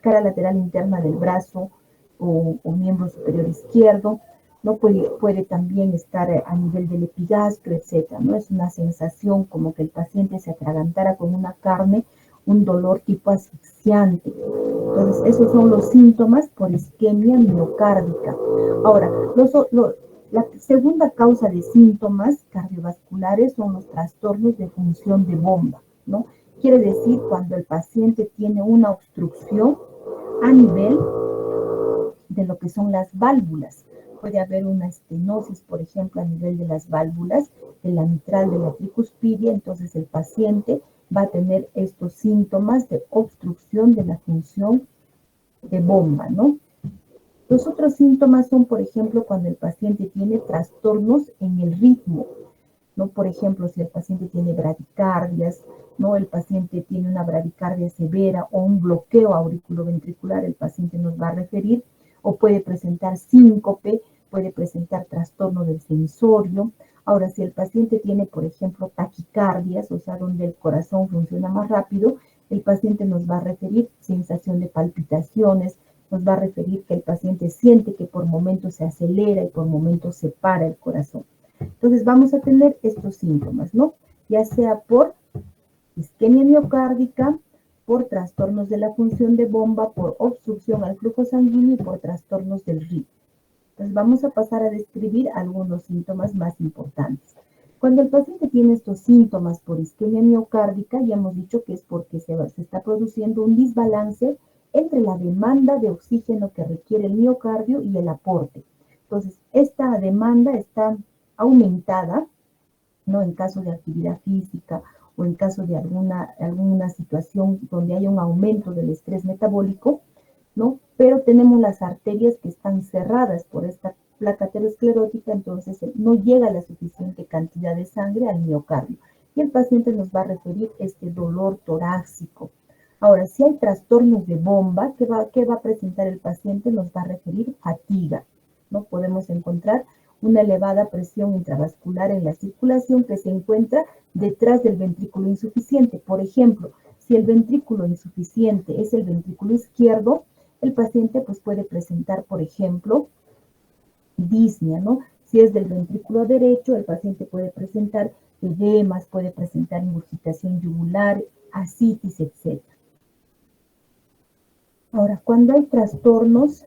cara lateral interna del brazo o miembro superior izquierdo, ¿no? Puede también estar a nivel del epigastro, etcétera, ¿no? Es una sensación como que el paciente se atragantara con una carne, un dolor tipo asfixiante. Entonces, esos son los síntomas por isquemia miocárdica. Ahora, la segunda causa de síntomas cardiovasculares son los trastornos de función de bomba, ¿no? Quiere decir cuando el paciente tiene una obstrucción a nivel de lo que son las válvulas. Puede haber una estenosis, por ejemplo, a nivel de las válvulas, de la mitral, de la tricuspidia, entonces el paciente va a tener estos síntomas de obstrucción de la función de bomba, ¿no? Los otros síntomas son, por ejemplo, cuando el paciente tiene trastornos en el ritmo, ¿no? Por ejemplo, si el paciente tiene bradicardias, ¿no? El paciente tiene una bradicardia severa o un bloqueo auriculoventricular, el paciente nos va a referir, o puede presentar síncope, puede presentar trastorno del sensorio. Ahora, si el paciente tiene, por ejemplo, taquicardias, o sea, donde el corazón funciona más rápido, el paciente nos va a referir sensación de palpitaciones, nos va a referir que el paciente siente que por momentos se acelera y por momentos se para el corazón. Entonces vamos a tener estos síntomas, ¿no? Ya sea por isquemia miocárdica, por trastornos de la función de bomba, por obstrucción al flujo sanguíneo y por trastornos del ritmo. Entonces vamos a pasar a describir algunos síntomas más importantes. Cuando el paciente tiene estos síntomas por isquemia miocárdica, ya hemos dicho que es porque se está produciendo un desbalance entre la demanda de oxígeno que requiere el miocardio y el aporte. Entonces, esta demanda está aumentada, ¿no? En caso de actividad física o en caso de alguna situación donde haya un aumento del estrés metabólico, ¿no? Pero tenemos las arterias que están cerradas por esta placa aterosclerótica, entonces no llega la suficiente cantidad de sangre al miocardio. Y el paciente nos va a referir este dolor torácico. Ahora, si hay trastornos de bomba, ¿qué va a presentar el paciente? Nos va a referir fatiga, ¿no? Podemos encontrar una elevada presión intravascular en la circulación que se encuentra detrás del ventrículo insuficiente. Por ejemplo, si el ventrículo insuficiente es el ventrículo izquierdo, el paciente pues puede presentar, por ejemplo, disnea, ¿no? Si es del ventrículo derecho, el paciente puede presentar edemas, puede presentar ingurgitación yugular, ascitis, etc. Ahora, cuando hay trastornos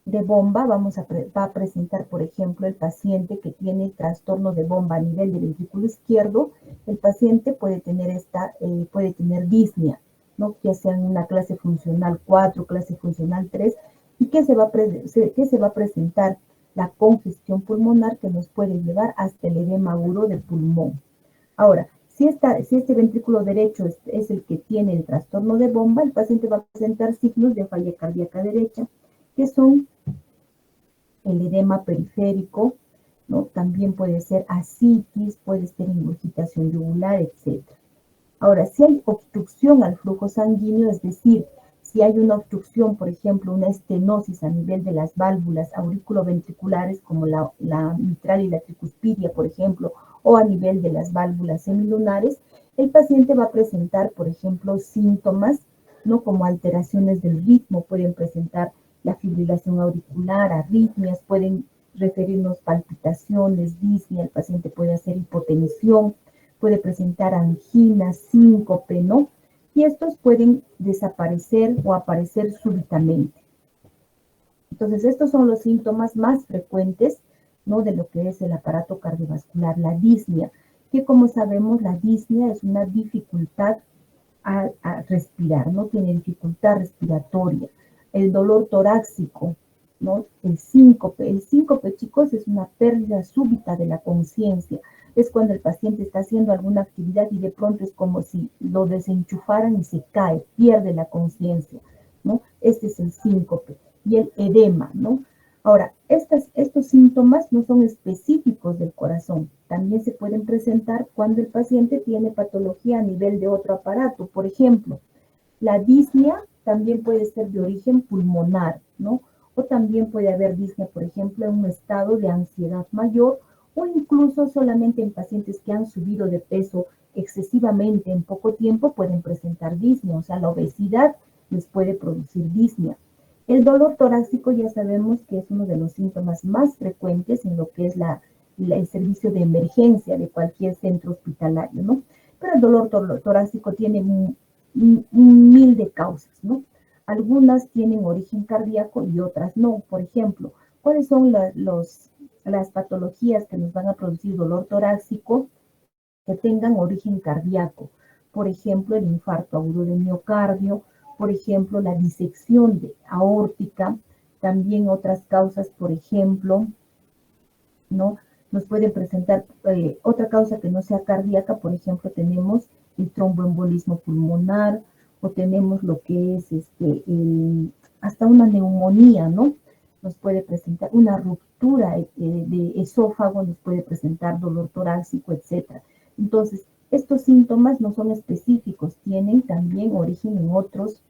de bomba, va a presentar, por ejemplo, el paciente que tiene trastorno de bomba a nivel del ventrículo izquierdo, el paciente puede tener disnea, ¿no? Ya sea en una clase funcional 4, clase funcional 3, y que se va a presentar la congestión pulmonar que nos puede llevar hasta el edema agudo del pulmón. Ahora, si este ventrículo derecho es el que tiene el trastorno de bomba, el paciente va a presentar signos de falla cardíaca derecha, que son el edema periférico, ¿no? También puede ser ascitis, puede ser ingurgitación yugular, etc. Ahora, si hay obstrucción al flujo sanguíneo, es decir, si hay una obstrucción, por ejemplo, una estenosis a nivel de las válvulas auriculoventriculares, como la mitral y la tricuspidia, por ejemplo, o a nivel de las válvulas semilunares, el paciente va a presentar, por ejemplo, síntomas, ¿no? Como alteraciones del ritmo, pueden presentar la fibrilación auricular, arritmias, pueden referirnos palpitaciones, disnea, el paciente puede hacer hipotensión, puede presentar angina, síncope, ¿no? Y estos pueden desaparecer o aparecer súbitamente. Entonces, estos son los síntomas más frecuentes, ¿no? De lo que es el aparato cardiovascular, la disnea, que como sabemos, la disnea es una dificultad a respirar, ¿no? Tiene dificultad respiratoria. El dolor torácico, ¿no? El síncope, chicos, es una pérdida súbita de la conciencia. Es cuando el paciente está haciendo alguna actividad y de pronto es como si lo desenchufaran y se cae, pierde la conciencia, ¿no? Este es el síncope. Y el edema, ¿no? Ahora, estos síntomas no son específicos del corazón. También se pueden presentar cuando el paciente tiene patología a nivel de otro aparato. Por ejemplo, la disnea también puede ser de origen pulmonar, ¿no? O también puede haber disnea, por ejemplo, en un estado de ansiedad mayor o incluso solamente en pacientes que han subido de peso excesivamente en poco tiempo pueden presentar disnea, o sea, la obesidad les puede producir disnea. El dolor torácico ya sabemos que es uno de los síntomas más frecuentes en lo que es el servicio de emergencia de cualquier centro hospitalario, ¿no? Pero el dolor torácico tiene mil de causas, ¿no? Algunas tienen origen cardíaco y otras no. Por ejemplo, ¿cuáles son las patologías que nos van a producir dolor torácico que tengan origen cardíaco? Por ejemplo, el infarto agudo de miocardio, por ejemplo, la disección aórtica, también otras causas, por ejemplo, ¿no? Nos pueden presentar otra causa que no sea cardíaca, por ejemplo, tenemos el tromboembolismo pulmonar o tenemos lo que es hasta una neumonía, ¿no? Nos puede presentar una ruptura de esófago, nos puede presentar dolor torácico, etc. Entonces, estos síntomas no son específicos, tienen también origen en otros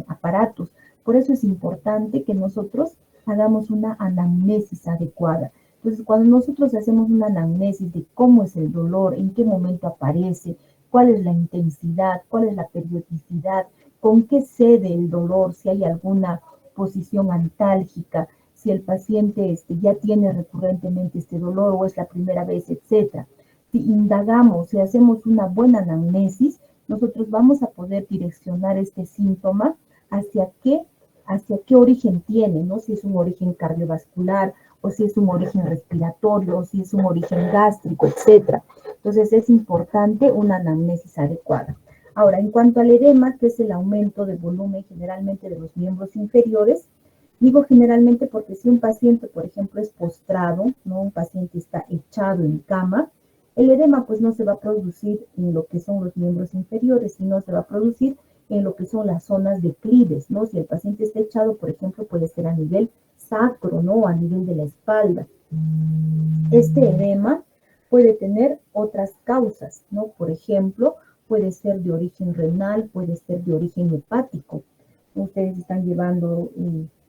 aparatos. Por eso es importante que nosotros hagamos una anamnesis adecuada. Entonces, cuando nosotros hacemos una anamnesis de cómo es el dolor, en qué momento aparece, cuál es la intensidad, cuál es la periodicidad, con qué cede el dolor, si hay alguna posición antálgica, si el paciente ya tiene recurrentemente este dolor o es la primera vez, etc. Si indagamos, si hacemos una buena anamnesis, nosotros vamos a poder direccionar este síntoma hacia qué origen tiene, ¿no? Si es un origen cardiovascular, o si es un origen respiratorio, o si es un origen gástrico, etc. Entonces es importante una anamnesis adecuada. Ahora, en cuanto al edema, que es el aumento de volumen generalmente de los miembros inferiores, digo generalmente porque si un paciente, por ejemplo, es postrado, ¿no? Un paciente está echado en cama, el edema pues no se va a producir en lo que son los miembros inferiores, sino se va a producir en lo que son las zonas declives, ¿no? Si el paciente está echado, por ejemplo, puede ser a nivel sacro, ¿no? A nivel de la espalda. Este edema puede tener otras causas, ¿no? Por ejemplo, puede ser de origen renal, puede ser de origen hepático. Ustedes están llevando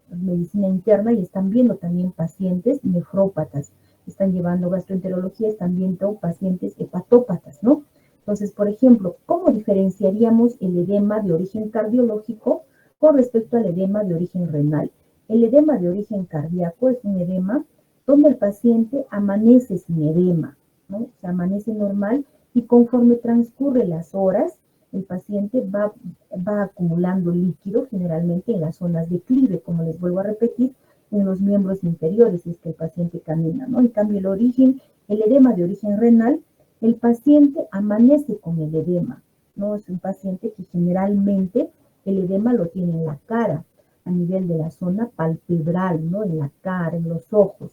medicina interna y están viendo también pacientes nefrópatas. Están llevando gastroenterología, están viendo pacientes hepatópatas, ¿no? Entonces, por ejemplo, ¿cómo diferenciaríamos el edema de origen cardiológico con respecto al edema de origen renal? El edema de origen cardíaco es un edema donde el paciente amanece sin edema, ¿no? O sea, amanece normal y conforme transcurren las horas, el paciente va acumulando líquido generalmente en las zonas de declive, como les vuelvo a repetir, en los miembros inferiores, si es que el paciente camina, ¿no? En cambio, el edema de origen renal, el paciente amanece con el edema, ¿no? Es un paciente que generalmente el edema lo tiene en la cara, a nivel de la zona palpebral, ¿no? En la cara, en los ojos,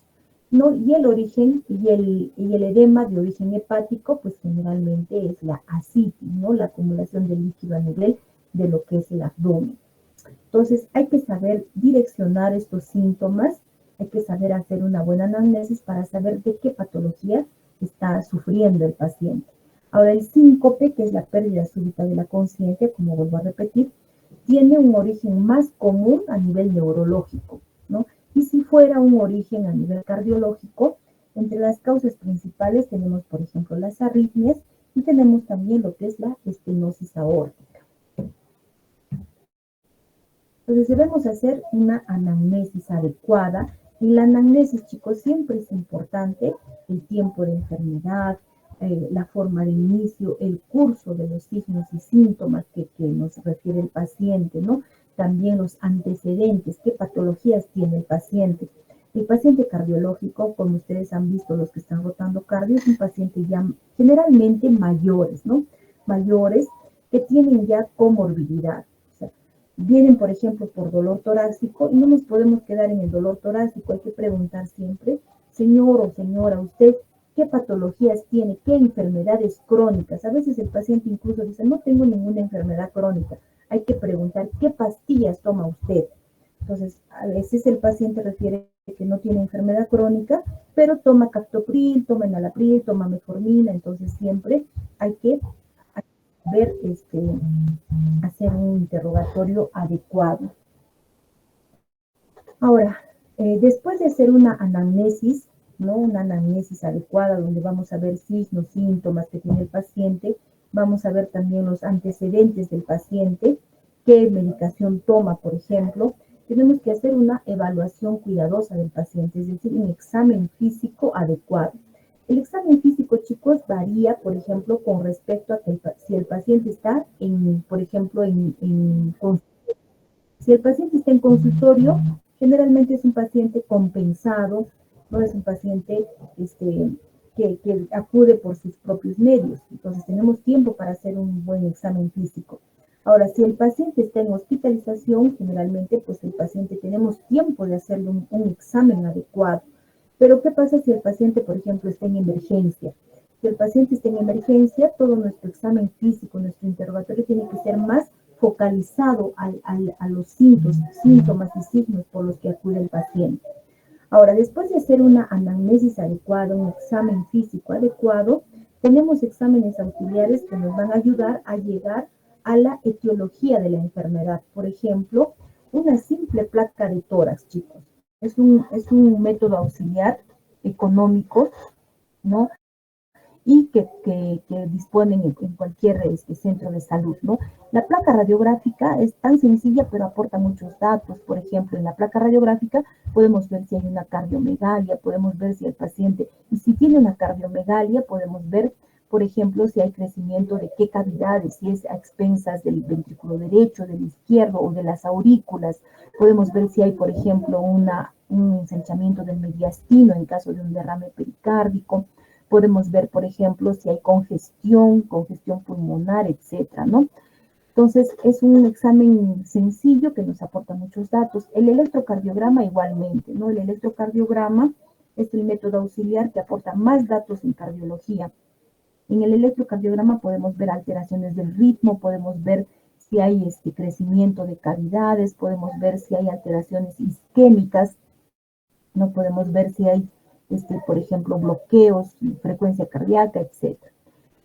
¿no? Y el origen, y el edema de origen hepático, pues generalmente es la ascitis, ¿no? La acumulación de líquido a nivel de lo que es el abdomen. Entonces, hay que saber direccionar estos síntomas, hay que saber hacer una buena anamnesis para saber de qué patología está sufriendo el paciente. Ahora, el síncope, que es la pérdida súbita de la conciencia, como vuelvo a repetir, tiene un origen más común a nivel neurológico, ¿no? Y si fuera un origen a nivel cardiológico, entre las causas principales tenemos, por ejemplo, las arritmias y tenemos también lo que es la estenosis aórtica. Entonces debemos hacer una anamnesis adecuada. Y la anamnesis, chicos, siempre es importante el tiempo de enfermedad, la forma de inicio, el curso de los signos y síntomas que nos refiere el paciente, ¿no? También los antecedentes, qué patologías tiene el paciente. El paciente cardiológico, como ustedes han visto, los que están rotando cardio, es un paciente ya generalmente mayores, ¿no? Mayores que tienen ya comorbilidad. Vienen, por ejemplo, por dolor torácico y no nos podemos quedar en el dolor torácico. Hay que preguntar siempre, señor o señora, usted, ¿qué patologías tiene? ¿Qué enfermedades crónicas? A veces el paciente incluso dice, no tengo ninguna enfermedad crónica. Hay que preguntar, ¿qué pastillas toma usted? Entonces, a veces el paciente refiere que no tiene enfermedad crónica, pero toma captopril, toma enalapril, toma metformina. Entonces, siempre hay que ver, hacer un interrogatorio adecuado. Ahora, después de hacer una anamnesis, ¿no? Una anamnesis adecuada donde vamos a ver signos, síntomas que tiene el paciente, vamos a ver también los antecedentes del paciente, qué medicación toma, por ejemplo. Tenemos que hacer una evaluación cuidadosa del paciente, es decir, un examen físico adecuado. El examen físico, chicos, varía, por ejemplo, con respecto a que si el paciente está por ejemplo, si el paciente está en consultorio, generalmente es un paciente compensado, no es un paciente que acude por sus propios medios. Entonces tenemos tiempo para hacer un buen examen físico. Ahora, si el paciente está en hospitalización, generalmente pues el paciente tenemos tiempo de hacerle un examen adecuado. Pero ¿qué pasa si el paciente, por ejemplo, está en emergencia? Si el paciente está en emergencia, todo nuestro examen físico, nuestro interrogatorio tiene que ser más focalizado a los síntomas y signos por los que acude el paciente. Ahora, después de hacer una anamnesis adecuada, un examen físico adecuado, tenemos exámenes auxiliares que nos van a ayudar a llegar a la etiología de la enfermedad. Por ejemplo, una simple placa de tórax, chicos. Es un método auxiliar económico, ¿no? Y que disponen en cualquier centro de salud, ¿no? La placa radiográfica es tan sencilla, pero aporta muchos datos. Por ejemplo, en la placa radiográfica podemos ver si hay una cardiomegalia, podemos ver si el paciente, y si tiene una cardiomegalia, podemos ver, por ejemplo, si hay crecimiento de qué cavidades, si es a expensas del ventrículo derecho, del izquierdo o de las aurículas. Podemos ver si hay, por ejemplo, un ensanchamiento del mediastino en caso de un derrame pericárdico. Podemos ver, por ejemplo, si hay congestión pulmonar, etcétera, ¿no? Entonces, es un examen sencillo que nos aporta muchos datos. El electrocardiograma igualmente, ¿no? El electrocardiograma es el método auxiliar que aporta más datos en cardiología. En el electrocardiograma podemos ver alteraciones del ritmo, podemos ver si hay crecimiento de cavidades, podemos ver si hay alteraciones isquémicas, no podemos ver si hay por ejemplo, bloqueos, frecuencia cardíaca, etc.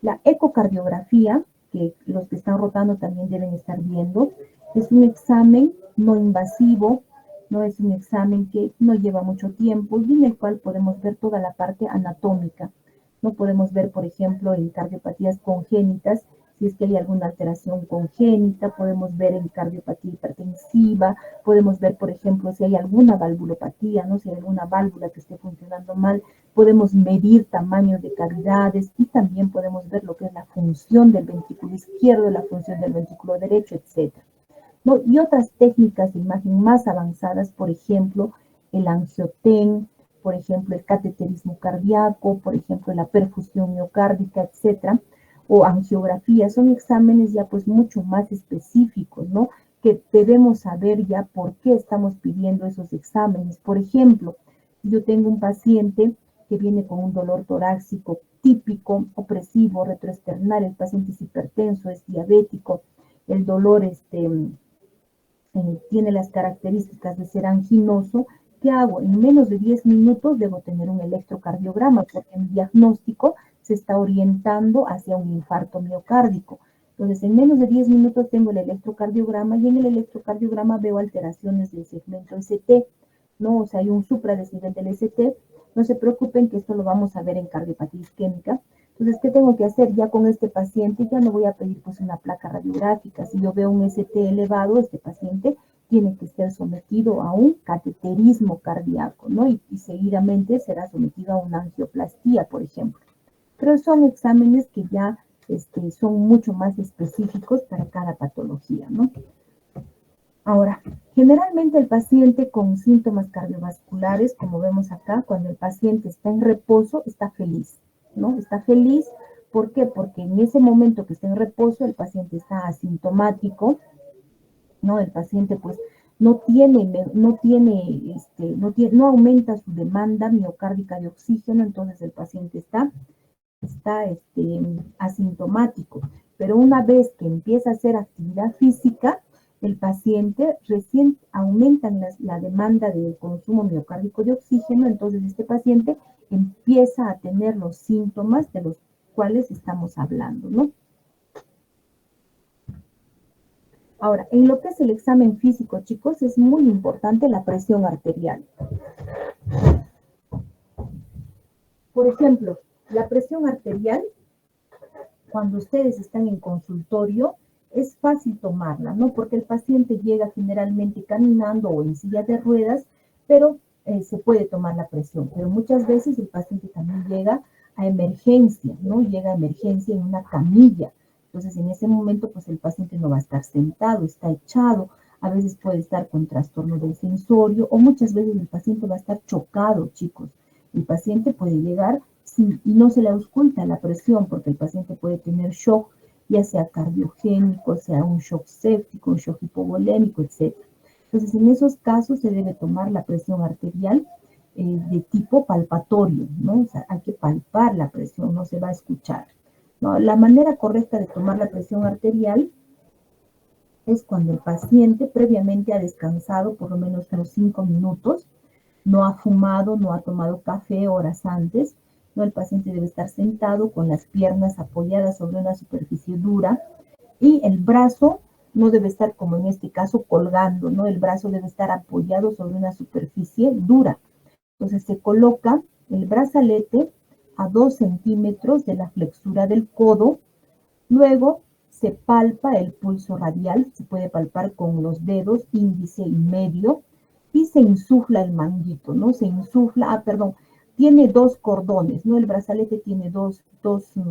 La ecocardiografía, que los que están rotando también deben estar viendo, es un examen no invasivo, no es un examen que no lleva mucho tiempo y en el cual podemos ver toda la parte anatómica. No podemos ver, por ejemplo, en cardiopatías congénitas, si es que hay alguna alteración congénita, podemos ver en cardiopatía hipertensiva, podemos ver, por ejemplo, si hay alguna valvulopatía, ¿no? Si hay alguna válvula que esté funcionando mal, podemos medir tamaños de cavidades y también podemos ver lo que es la función del ventrículo izquierdo, la función del ventrículo derecho, etc. ¿No? Y otras técnicas de imagen más avanzadas, por ejemplo, el angioten, por ejemplo, el cateterismo cardíaco, por ejemplo, la perfusión miocárdica, etcétera, o angiografía, son exámenes ya pues mucho más específicos, ¿no? Que debemos saber ya por qué estamos pidiendo esos exámenes. Por ejemplo, yo tengo un paciente que viene con un dolor torácico típico, opresivo, retroesternal, el paciente es hipertenso, es diabético, el dolor tiene las características de ser anginoso. ¿Qué hago? En menos de 10 minutos debo tener un electrocardiograma porque el diagnóstico se está orientando hacia un infarto miocárdico. Entonces, en menos de 10 minutos tengo el electrocardiograma y en el electrocardiograma veo alteraciones del segmento ST, ¿no? O sea, hay un supradesnivel del ST. No se preocupen que esto lo vamos a ver en cardiopatía isquémica. Entonces, ¿qué tengo que hacer? Ya con este paciente ya no voy a pedir pues una placa radiográfica. Si yo veo un ST elevado, este paciente tiene que ser sometido a un cateterismo cardíaco, ¿no? Y seguidamente será sometido a una angioplastía, por ejemplo. Pero son exámenes que ya son mucho más específicos para cada patología, ¿no? Ahora, generalmente el paciente con síntomas cardiovasculares, como vemos acá, cuando el paciente está en reposo, está feliz, ¿no? Está feliz, ¿por qué? Porque en ese momento que está en reposo, el paciente está asintomático, ¿no? El paciente pues no aumenta su demanda miocárdica de oxígeno, entonces el paciente está asintomático. Pero una vez que empieza a hacer actividad física, el paciente recién aumenta la demanda del consumo miocárdico de oxígeno, entonces este paciente empieza a tener los síntomas de los cuales estamos hablando, ¿no? Ahora, en lo que es el examen físico, chicos, es muy importante la presión arterial. Por ejemplo, la presión arterial, cuando ustedes están en consultorio, es fácil tomarla, ¿no? Porque el paciente llega generalmente caminando o en silla de ruedas, pero se puede tomar la presión. Pero muchas veces el paciente también llega a emergencia, ¿no? Llega a emergencia en una camilla. Entonces, en ese momento, pues el paciente no va a estar sentado, está echado. A veces puede estar con trastorno del sensorio o muchas veces el paciente va a estar chocado, chicos. El paciente puede llegar y no se le ausculta la presión porque el paciente puede tener shock, ya sea cardiogénico, sea un shock séptico, un shock hipovolémico, etc. Entonces, en esos casos se debe tomar la presión arterial de tipo palpatorio, ¿no? O sea, hay que palpar la presión, no se va a escuchar, ¿no? La manera correcta de tomar la presión arterial es cuando el paciente previamente ha descansado por lo menos unos 5 minutos, no ha fumado, no ha tomado café horas antes, ¿no? El paciente debe estar sentado con las piernas apoyadas sobre una superficie dura y el brazo no debe estar, como en este caso, colgando, ¿no? El brazo debe estar apoyado sobre una superficie dura. Entonces se coloca el brazalete a 2 centímetros de la flexura del codo, luego se palpa el pulso radial, se puede palpar con los dedos índice y medio, y se insufla el manguito, ¿no? Se insufla, perdón, tiene 2 cordones, ¿no? El brazalete tiene dos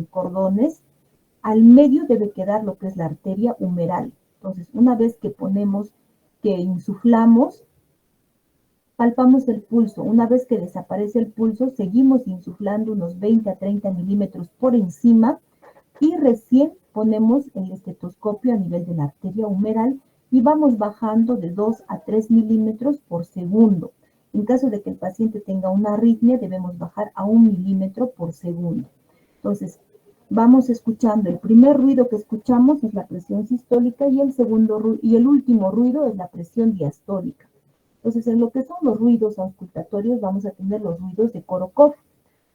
cordones. Al medio debe quedar lo que es la arteria humeral. Entonces, una vez que que insuflamos, palpamos el pulso. Una vez que desaparece el pulso, seguimos insuflando unos 20 a 30 milímetros por encima y recién ponemos el estetoscopio a nivel de la arteria humeral y vamos bajando de 2 a 3 milímetros por segundo. En caso de que el paciente tenga una arritmia, debemos bajar a 1 milímetro por segundo. Entonces, vamos escuchando. El primer ruido que escuchamos es la presión sistólica y el último ruido es la presión diastólica. Entonces, en lo que son los ruidos auscultatorios, vamos a tener los ruidos de Korokov.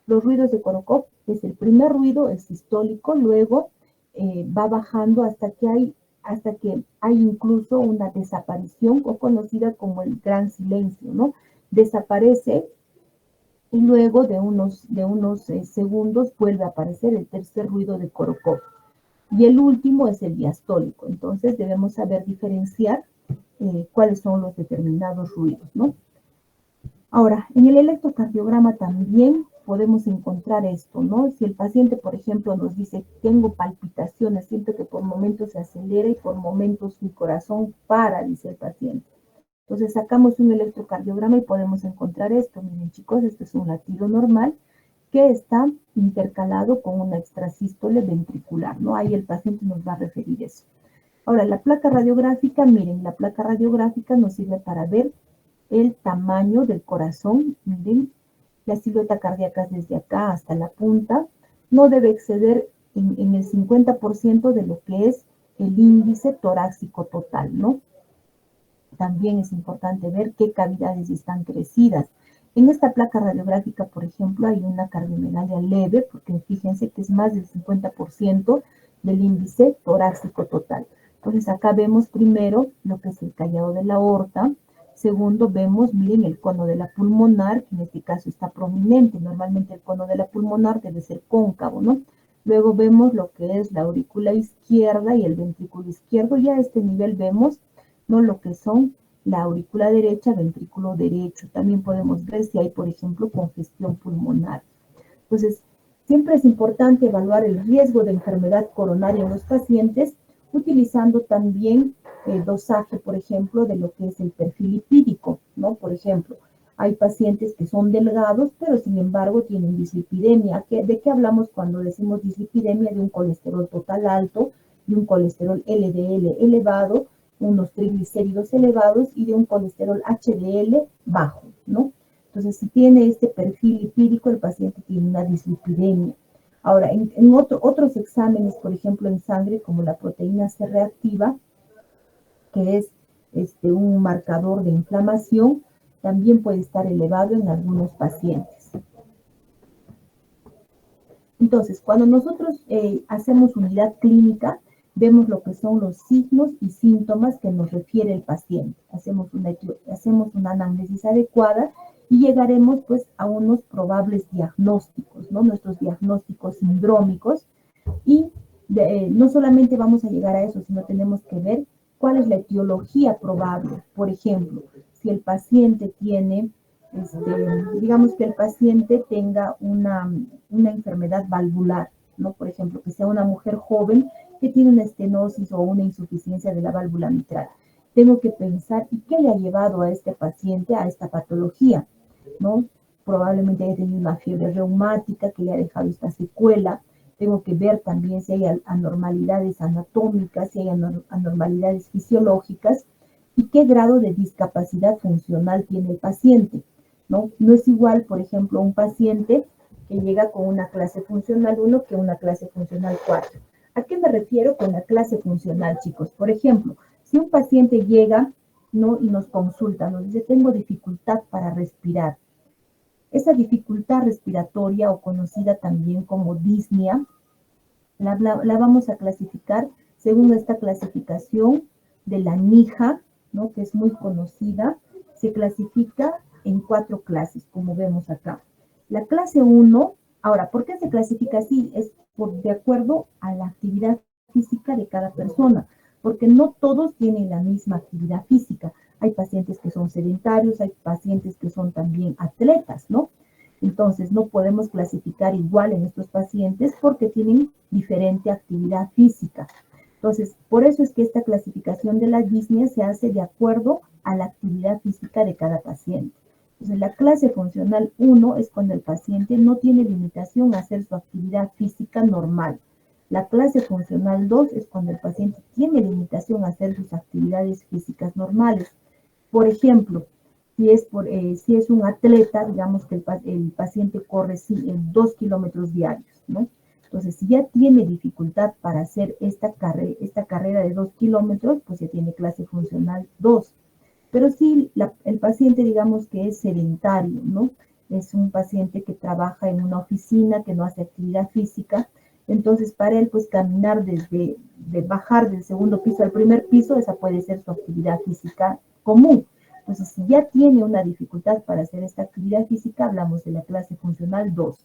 Los ruidos de Korokov es el primer ruido, el sistólico, luego va bajando hasta que hay incluso una desaparición o conocida como el gran silencio, ¿no? Desaparece y luego de unos segundos vuelve a aparecer el tercer ruido de Korokov. Y el último es el diastólico. Entonces debemos saber diferenciar cuáles son los determinados ruidos, ¿no? Ahora, en el electrocardiograma también podemos encontrar esto, ¿no? Si el paciente, por ejemplo, nos dice, tengo palpitaciones, siento que por momentos se acelera y por momentos mi corazón para, dice el paciente. Entonces sacamos un electrocardiograma y podemos encontrar esto. Miren, chicos, este es un latido normal que está intercalado con una extrasístole ventricular, ¿no? Ahí el paciente nos va a referir eso. Ahora, la placa radiográfica, miren, la placa radiográfica nos sirve para ver el tamaño del corazón. Miren, la silueta cardíaca desde acá hasta la punta no debe exceder en el 50% de lo que es el índice torácico total, ¿no? También es importante ver qué cavidades están crecidas. En esta placa radiográfica, por ejemplo, hay una cardiomegalia leve, porque fíjense que es más del 50% del índice torácico total. Entonces acá vemos primero lo que es el callado de la aorta. Segundo, vemos, miren, el cono de la pulmonar, que en este caso está prominente. Normalmente el cono de la pulmonar debe ser cóncavo, ¿no? Luego vemos lo que es la aurícula izquierda y el ventrículo izquierdo. Y a este nivel vemos, ¿no?, lo que son la aurícula derecha, ventrículo derecho. También podemos ver si hay, por ejemplo, congestión pulmonar. Entonces, siempre es importante evaluar el riesgo de enfermedad coronaria en los pacientes, utilizando también el dosaje, por ejemplo, de lo que es el perfil lipídico, ¿no? Por ejemplo, hay pacientes que son delgados, pero sin embargo tienen dislipidemia. ¿De qué hablamos cuando decimos dislipidemia? De un colesterol total alto, de un colesterol LDL elevado, unos triglicéridos elevados y de un colesterol HDL bajo, ¿no? Entonces, si tiene este perfil lipídico, el paciente tiene una dislipidemia. Ahora, en otros exámenes, por ejemplo, en sangre, como la proteína C reactiva, que es un marcador de inflamación, también puede estar elevado en algunos pacientes. Entonces, cuando nosotros hacemos unidad clínica, vemos lo que son los signos y síntomas que nos refiere el paciente. Hacemos una anamnesis adecuada y llegaremos pues a unos probables diagnósticos, ¿no? Nuestros diagnósticos sindrómicos. Y no solamente vamos a llegar a eso, sino tenemos que ver cuál es la etiología probable. Por ejemplo, si el paciente tiene, digamos que el paciente tenga una enfermedad valvular, ¿no? Por ejemplo, que sea una mujer joven que tiene una estenosis o una insuficiencia de la válvula mitral. Tengo que pensar, ¿y qué le ha llevado a este paciente a esta patología? ¿No? Probablemente haya tenido una fiebre reumática que le ha dejado esta secuela. Tengo que ver también si hay anormalidades anatómicas, si hay anormalidades fisiológicas y qué grado de discapacidad funcional tiene el paciente, ¿no? No es igual, por ejemplo, un paciente que llega con una clase funcional 1 que una clase funcional 4. ¿A qué me refiero con la clase funcional, chicos? Por ejemplo, si un paciente llega, ¿no? Y nos consulta, nos dice, tengo dificultad para respirar. Esa dificultad respiratoria o conocida también como disnea, la vamos a clasificar según esta clasificación de la NIJA, ¿no? Que es muy conocida. Se clasifica en 4 clases, como vemos acá. La clase 1, ahora, ¿por qué se clasifica así? Es de acuerdo a la actividad física de cada persona, porque no todos tienen la misma actividad física. Hay pacientes que son sedentarios, hay pacientes que son también atletas, ¿no? Entonces, no podemos clasificar igual en estos pacientes porque tienen diferente actividad física. Entonces, por eso es que esta clasificación de la disnea se hace de acuerdo a la actividad física de cada paciente. Entonces, la clase funcional 1 es cuando el paciente no tiene limitación a hacer su actividad física normal. La clase funcional 2 es cuando el paciente tiene limitación a hacer sus actividades físicas normales. Por ejemplo, si es un atleta, digamos que el paciente corre 2 kilómetros diarios, ¿no? Entonces, si ya tiene dificultad para hacer esta carrera de 2 kilómetros, pues ya tiene clase funcional 2. Pero si el paciente, digamos que es sedentario, ¿no? Es un paciente que trabaja en una oficina, que no hace actividad física, entonces para él, pues caminar de bajar del segundo piso al primer piso, esa puede ser su actividad física común. Entonces, si ya tiene una dificultad para hacer esta actividad física, hablamos de la clase funcional 2.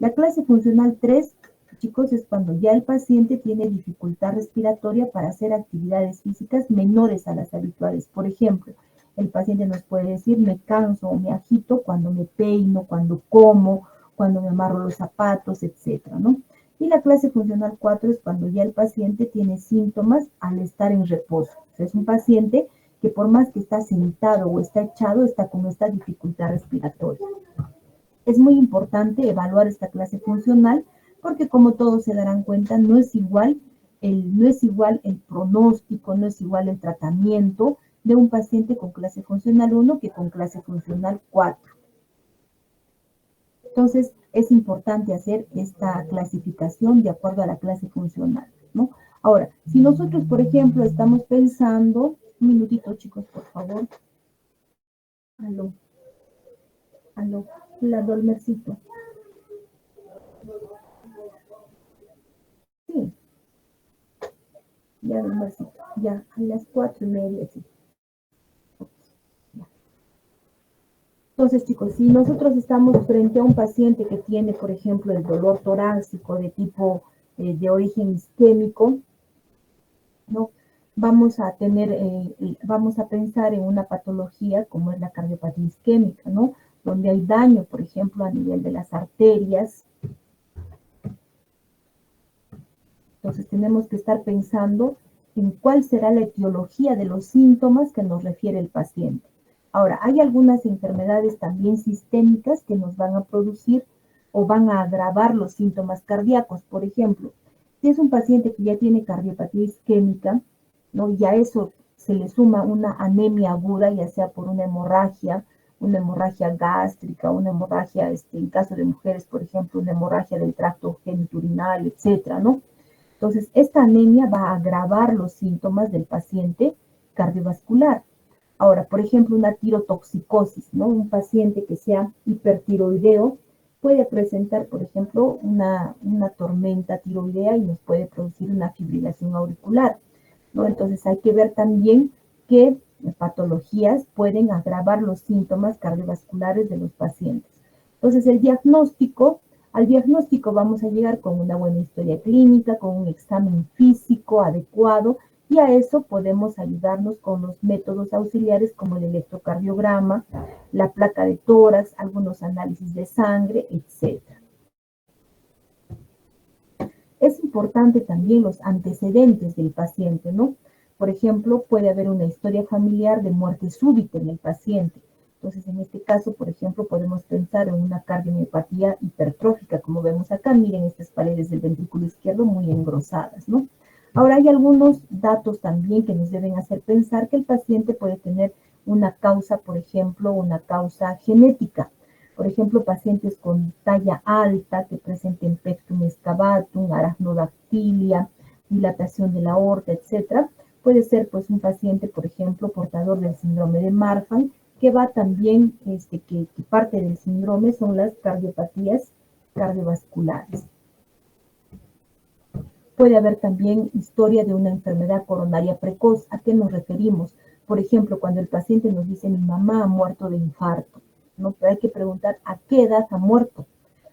La clase funcional 3, chicos, es cuando ya el paciente tiene dificultad respiratoria para hacer actividades físicas menores a las habituales. Por ejemplo, el paciente nos puede decir, me canso o me agito cuando me peino, cuando como, cuando me amarro los zapatos, etcétera, ¿no? Y la clase funcional 4 es cuando ya el paciente tiene síntomas al estar en reposo. O sea, es un paciente que por más que está sentado o está echado, está con esta dificultad respiratoria. Es muy importante evaluar esta clase funcional porque, como todos se darán cuenta, no es igual el pronóstico, no es igual el tratamiento de un paciente con clase funcional 1 que con clase funcional 4. Entonces, es importante hacer esta clasificación de acuerdo a la clase funcional, ¿no? Ahora, si nosotros, por ejemplo, estamos pensando, un minutito, chicos, por favor. Aló, la Dolmercito. Sí, ya Dolmercito, ya, a las 4:30, sí. Entonces, chicos, si nosotros estamos frente a un paciente que tiene, por ejemplo, el dolor torácico de tipo de origen isquémico, ¿no? Vamos a pensar en una patología como es la cardiopatía isquémica, ¿no? Donde hay daño, por ejemplo, a nivel de las arterias. Entonces tenemos que estar pensando en cuál será la etiología de los síntomas que nos refiere el paciente. Ahora, hay algunas enfermedades también sistémicas que nos van a producir o van a agravar los síntomas cardíacos. Por ejemplo, si es un paciente que ya tiene cardiopatía isquémica, ¿no? Y a eso se le suma una anemia aguda, ya sea por una hemorragia gástrica, una hemorragia, en caso de mujeres, por ejemplo, una hemorragia del tracto genitourinario, etcétera, ¿no? Entonces, esta anemia va a agravar los síntomas del paciente cardiovascular. Ahora, por ejemplo, una tirotoxicosis, ¿no? Un paciente que sea hipertiroideo puede presentar, por ejemplo, una tormenta tiroidea y nos puede producir una fibrilación auricular, ¿no? Entonces, hay que ver también qué patologías pueden agravar los síntomas cardiovasculares de los pacientes. Entonces, el diagnóstico, Al diagnóstico vamos a llegar con una buena historia clínica, con un examen físico adecuado, y a eso podemos ayudarnos con los métodos auxiliares como el electrocardiograma, la placa de tórax, algunos análisis de sangre, etc. Es importante también los antecedentes del paciente, ¿no? Por ejemplo, puede haber una historia familiar de muerte súbita en el paciente. Entonces, en este caso, por ejemplo, podemos pensar en una cardiomiopatía hipertrófica, como vemos acá. Miren estas paredes del ventrículo izquierdo muy engrosadas, ¿no? Ahora, hay algunos datos también que nos deben hacer pensar que el paciente puede tener una causa, por ejemplo, una causa genética. Por ejemplo, pacientes con talla alta que presenten pectum excavatum, aracnodactilia, dilatación de la aorta, etc. Puede ser pues un paciente, por ejemplo, portador del síndrome de Marfan, que va también, que parte del síndrome son las cardiopatías cardiovasculares. Puede haber también historia de una enfermedad coronaria precoz. ¿A qué nos referimos? Por ejemplo, cuando el paciente nos dice mi mamá ha muerto de infarto, ¿no? Pero hay que preguntar a qué edad ha muerto,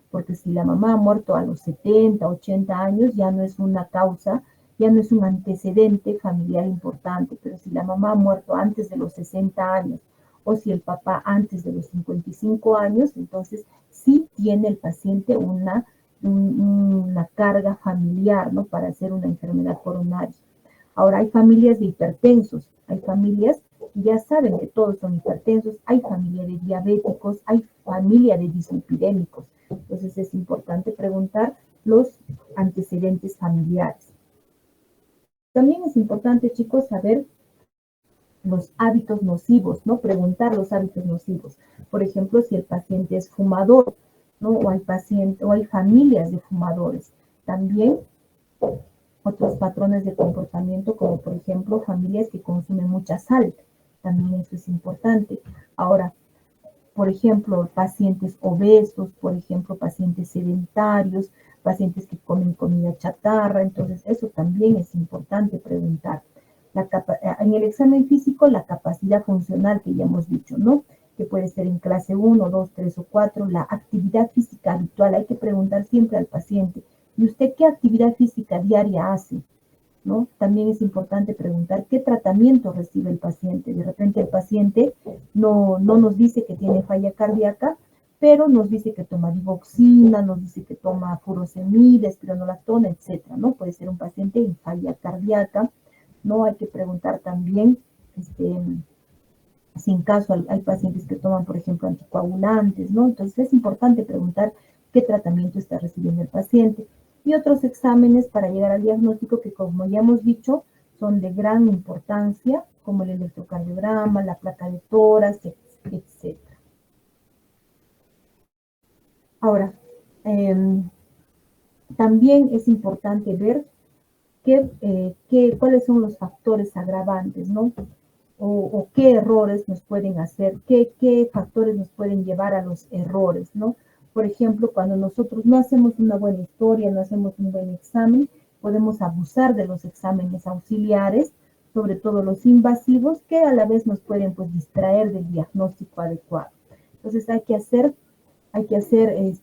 porque si la mamá ha muerto a los 70, 80 años, ya no es una causa, ya no es un antecedente familiar importante, pero si la mamá ha muerto antes de los 60 años, o si el papá antes de los 55 años, entonces sí tiene el paciente una carga familiar, ¿no? Para hacer una enfermedad coronaria. Ahora, hay familias de hipertensos, hay familias que ya saben que todos son hipertensos, hay familia de diabéticos, hay familia de dislipidémicos. Entonces, es importante preguntar los antecedentes familiares. También es importante, chicos, saber los hábitos nocivos, ¿no? Preguntar los hábitos nocivos. Por ejemplo, si el paciente es fumador, ¿no? O hay familias de fumadores. También otros patrones de comportamiento, como por ejemplo familias que consumen mucha sal. También eso es importante. Ahora, por ejemplo, pacientes obesos, por ejemplo, pacientes sedentarios, pacientes que comen comida chatarra. Entonces, eso también es importante preguntar. En el examen físico, la capacidad funcional que ya hemos dicho, ¿no? Que puede ser en clase 1, 2, 3 o 4, la actividad física habitual. Hay que preguntar siempre al paciente, ¿y usted qué actividad física diaria hace? ¿No? También es importante preguntar qué tratamiento recibe el paciente. De repente el paciente no nos dice que tiene falla cardíaca, pero nos dice que toma digoxina, nos dice que toma furosemida, espironolactona, etcétera, ¿no? Puede ser un paciente en falla cardíaca, ¿no? Hay que preguntar también, si en caso hay pacientes que toman, por ejemplo, anticoagulantes, ¿no? Entonces es importante preguntar qué tratamiento está recibiendo el paciente. Y otros exámenes para llegar al diagnóstico que, como ya hemos dicho, son de gran importancia, como el electrocardiograma, la placa de tórax, etc. Ahora, también es importante ver cuáles son los factores agravantes, ¿no? O qué errores nos pueden hacer, qué factores nos pueden llevar a los errores, ¿no? Por ejemplo, cuando nosotros no hacemos una buena historia, no hacemos un buen examen, podemos abusar de los exámenes auxiliares, sobre todo los invasivos, que a la vez nos pueden pues distraer del diagnóstico adecuado. Entonces hay que hacer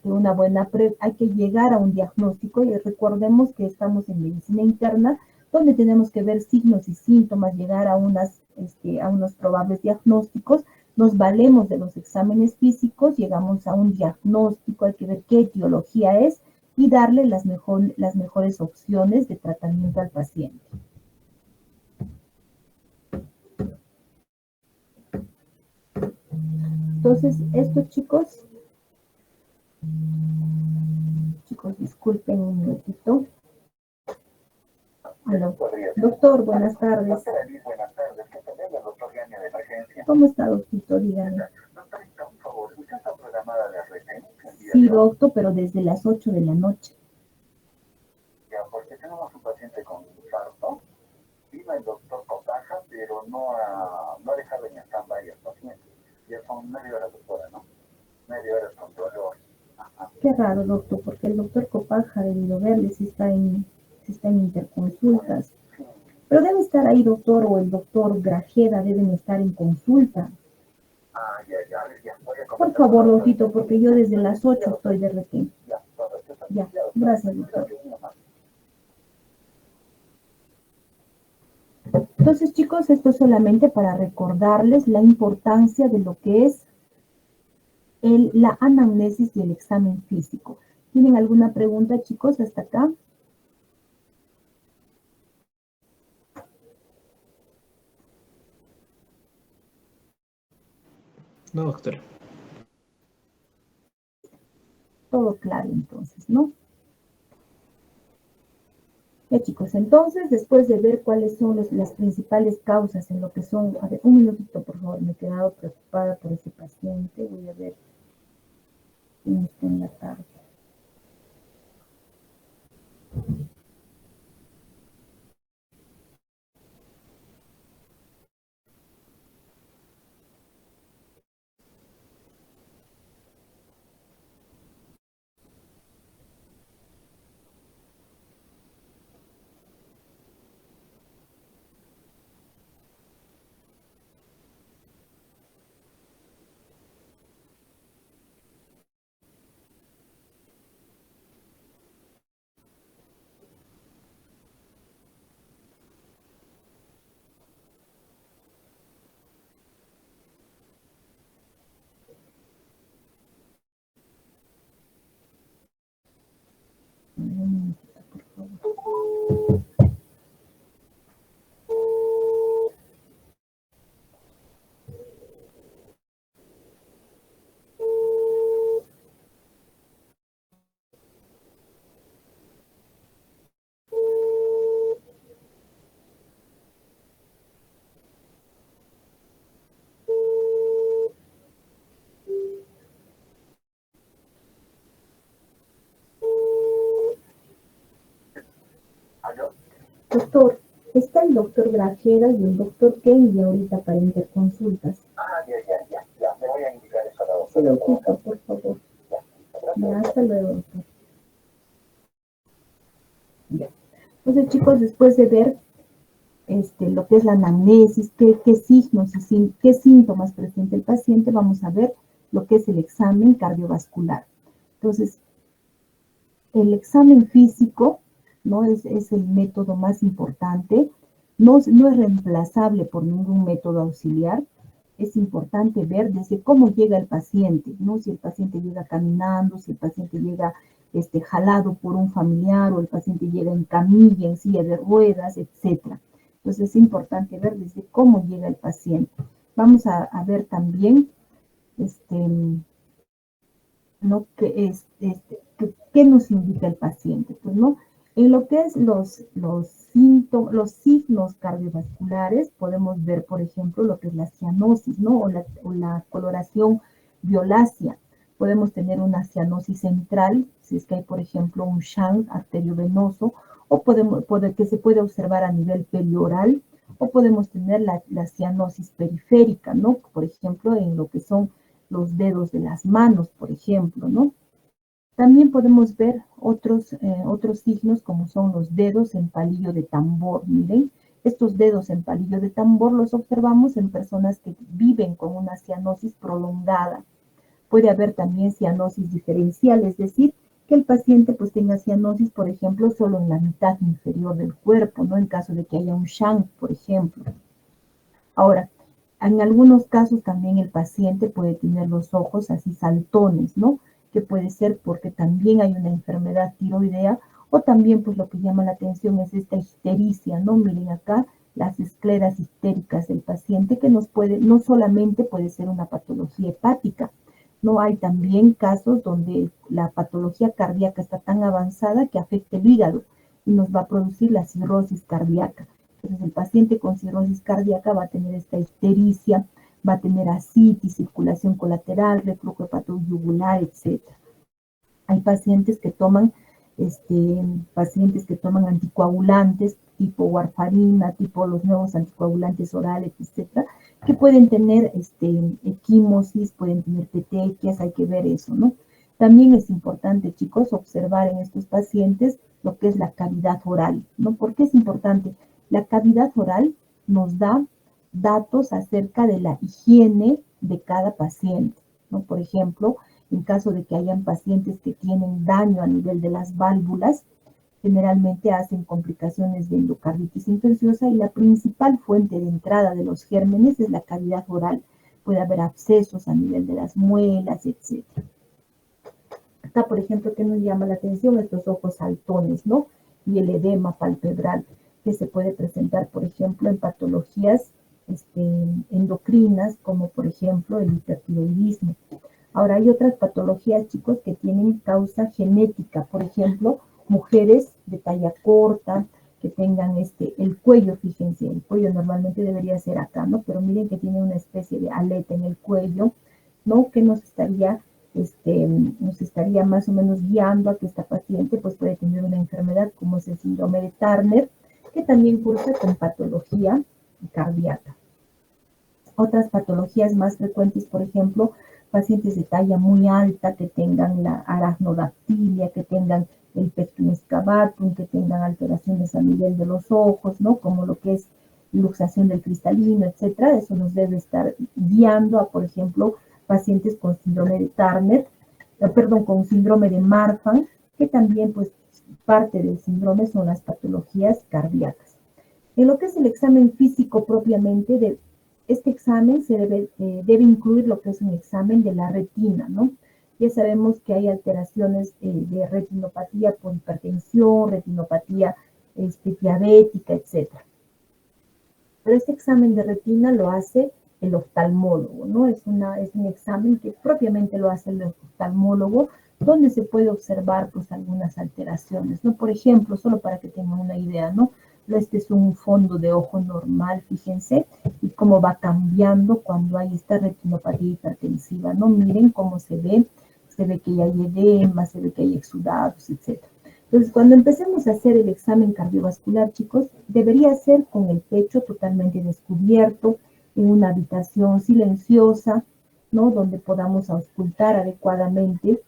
una buena hay que llegar a un diagnóstico, y recordemos que estamos en medicina interna, donde tenemos que ver signos y síntomas, llegar a unos probables diagnósticos. Nos valemos de los exámenes físicos, llegamos a un diagnóstico, hay que ver qué etiología es y darle las mejores opciones de tratamiento al paciente. Entonces, estos chicos, disculpen un minutito. Aló. Doctor, buenas tardes. Buenas tardes, ¿qué tal? El doctor Gaña de emergencia. ¿Cómo está, doctor? Dígame. Doctorita, por favor, ¿usted está programada de RT? Sí, doctor, pero desde las 8 de la noche. Ya, porque tenemos un paciente con infarto. Vino el doctor Copaja, pero no ha dejado en stand-by al paciente. Ya son media hora, doctora, ¿no? Media hora con dolor. Ajá. Qué raro, doctor, porque el doctor Copaja ha debido verle si está en interconsultas. Pero debe estar ahí, doctor, o el doctor Grajeda deben estar en consulta. Ya. Por favor, doctor, porque yo desde las 8 estoy de RT. Ya, Ya, gracias, doctor. Entonces, chicos, esto es solamente para recordarles la importancia de lo que es la anamnesis y el examen físico. ¿Tienen alguna pregunta, chicos, hasta acá? No, doctora. Todo claro, entonces, ¿no? Ya, chicos, entonces, después de ver cuáles son las principales causas en lo que son... A ver, un minutito, por favor, me he quedado preocupada por ese paciente. Voy a ver quién está en la tarde. Un minutito, por favor. Doctor, está el doctor Grajeda y el doctor Kenny ahorita para interconsultas. Ya, me voy a indicar eso a la Se lo doctora. ocupa, por favor. Ya, hasta luego, doctor. Ya. Entonces, chicos, después de ver lo que es la anamnesis, qué signos y qué síntomas presenta el paciente, vamos a ver lo que es el examen cardiovascular. Entonces, el examen físico, ¿no? Es el método más importante, no es reemplazable por ningún método auxiliar. Es importante ver desde cómo llega el paciente, ¿no? Si el paciente llega caminando, si el paciente llega jalado por un familiar o el paciente llega en camilla, en silla de ruedas, etc. Entonces es importante ver desde cómo llega el paciente. Vamos a ver también ¿no? ¿Qué nos indica el paciente? Pues, ¿no? En lo que es los signos cardiovasculares, podemos ver, por ejemplo, lo que es la cianosis, ¿no? O la coloración violácea. Podemos tener una cianosis central, si es que hay, por ejemplo, un shunt arteriovenoso, o que se puede observar a nivel perioral, o podemos tener la cianosis periférica, ¿no? Por ejemplo, en lo que son los dedos de las manos, por ejemplo, ¿no? También podemos ver otros signos como son los dedos en palillo de tambor. Miren, estos dedos en palillo de tambor los observamos en personas que viven con una cianosis prolongada. Puede haber también cianosis diferencial, es decir, que el paciente pues tenga cianosis, por ejemplo, solo en la mitad inferior del cuerpo, ¿no? En caso de que haya un shunt, por ejemplo. Ahora, en algunos casos también el paciente puede tener los ojos así saltones, ¿no? Que puede ser porque también hay una enfermedad tiroidea o también pues lo que llama la atención es esta ictericia, ¿no? Miren acá las escleras histéricas del paciente que no solamente puede ser una patología hepática, no hay también casos donde la patología cardíaca está tan avanzada que afecta el hígado y nos va a producir la cirrosis cardíaca. Entonces, el paciente con cirrosis cardíaca va a tener esta ictericia, va a tener ascitis, circulación colateral, reflujo hepatoyugular, etc. Hay pacientes que toman anticoagulantes tipo warfarina, tipo los nuevos anticoagulantes orales, etcétera, que pueden tener equimosis, pueden tener petequias, hay que ver eso, ¿no? También es importante, chicos, observar en estos pacientes lo que es la cavidad oral, ¿no? ¿Por qué es importante? La cavidad oral nos da datos acerca de la higiene de cada paciente, ¿no? Por ejemplo, En caso de que hayan pacientes que tienen daño a nivel de las válvulas, generalmente hacen complicaciones de endocarditis infecciosa y la principal fuente de entrada de los gérmenes es la cavidad oral. Puede haber abscesos a nivel de las muelas, etc. Acá, por ejemplo, que nos llama la atención estos ojos saltones, ¿no? Y el edema palpebral, que se puede presentar, por ejemplo, en patologías endocrinas, como por ejemplo el hipertiroidismo. Ahora, hay otras patologías, chicos, que tienen causa genética, por ejemplo, mujeres de talla corta, que tengan el cuello, fíjense, el cuello normalmente debería ser acá, ¿no? Pero miren que tiene una especie de aleta en el cuello, ¿no? Que nos estaría más o menos guiando a que esta paciente pues puede tener una enfermedad como es el síndrome de Turner, que también cursa con patología cardíaca. Otras patologías más frecuentes, por ejemplo, pacientes de talla muy alta que tengan la aracnodactilia, que tengan el pectum excavatum, que tengan alteraciones a nivel de los ojos, ¿no? Como lo que es luxación del cristalino, etcétera. Eso nos debe estar guiando a, por ejemplo, pacientes con síndrome de Turner, con síndrome de Marfan, que también, pues, parte del síndrome son las patologías cardíacas. En lo que es el examen físico propiamente, este examen debe incluir lo que es un examen de la retina, ¿no? Ya sabemos que hay alteraciones de retinopatía por hipertensión, retinopatía diabética, etc. Pero este examen de retina lo hace el oftalmólogo, ¿no? Es un examen que propiamente lo hace el oftalmólogo, donde se puede observar pues algunas alteraciones, ¿no? Por ejemplo, solo para que tengan una idea, ¿no? Este es un fondo de ojo normal, fíjense, y cómo va cambiando cuando hay esta retinopatía hipertensiva, ¿no? Miren cómo se ve que hay edema, se ve que hay exudados, etc. Entonces, cuando empecemos a hacer el examen cardiovascular, chicos, debería ser con el pecho totalmente descubierto, en una habitación silenciosa, ¿no? Donde podamos auscultar adecuadamente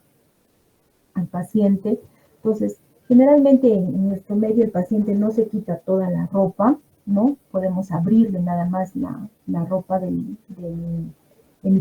al paciente. Entonces, generalmente en nuestro medio el paciente no se quita toda la ropa, ¿no? Podemos abrirle nada más la ropa del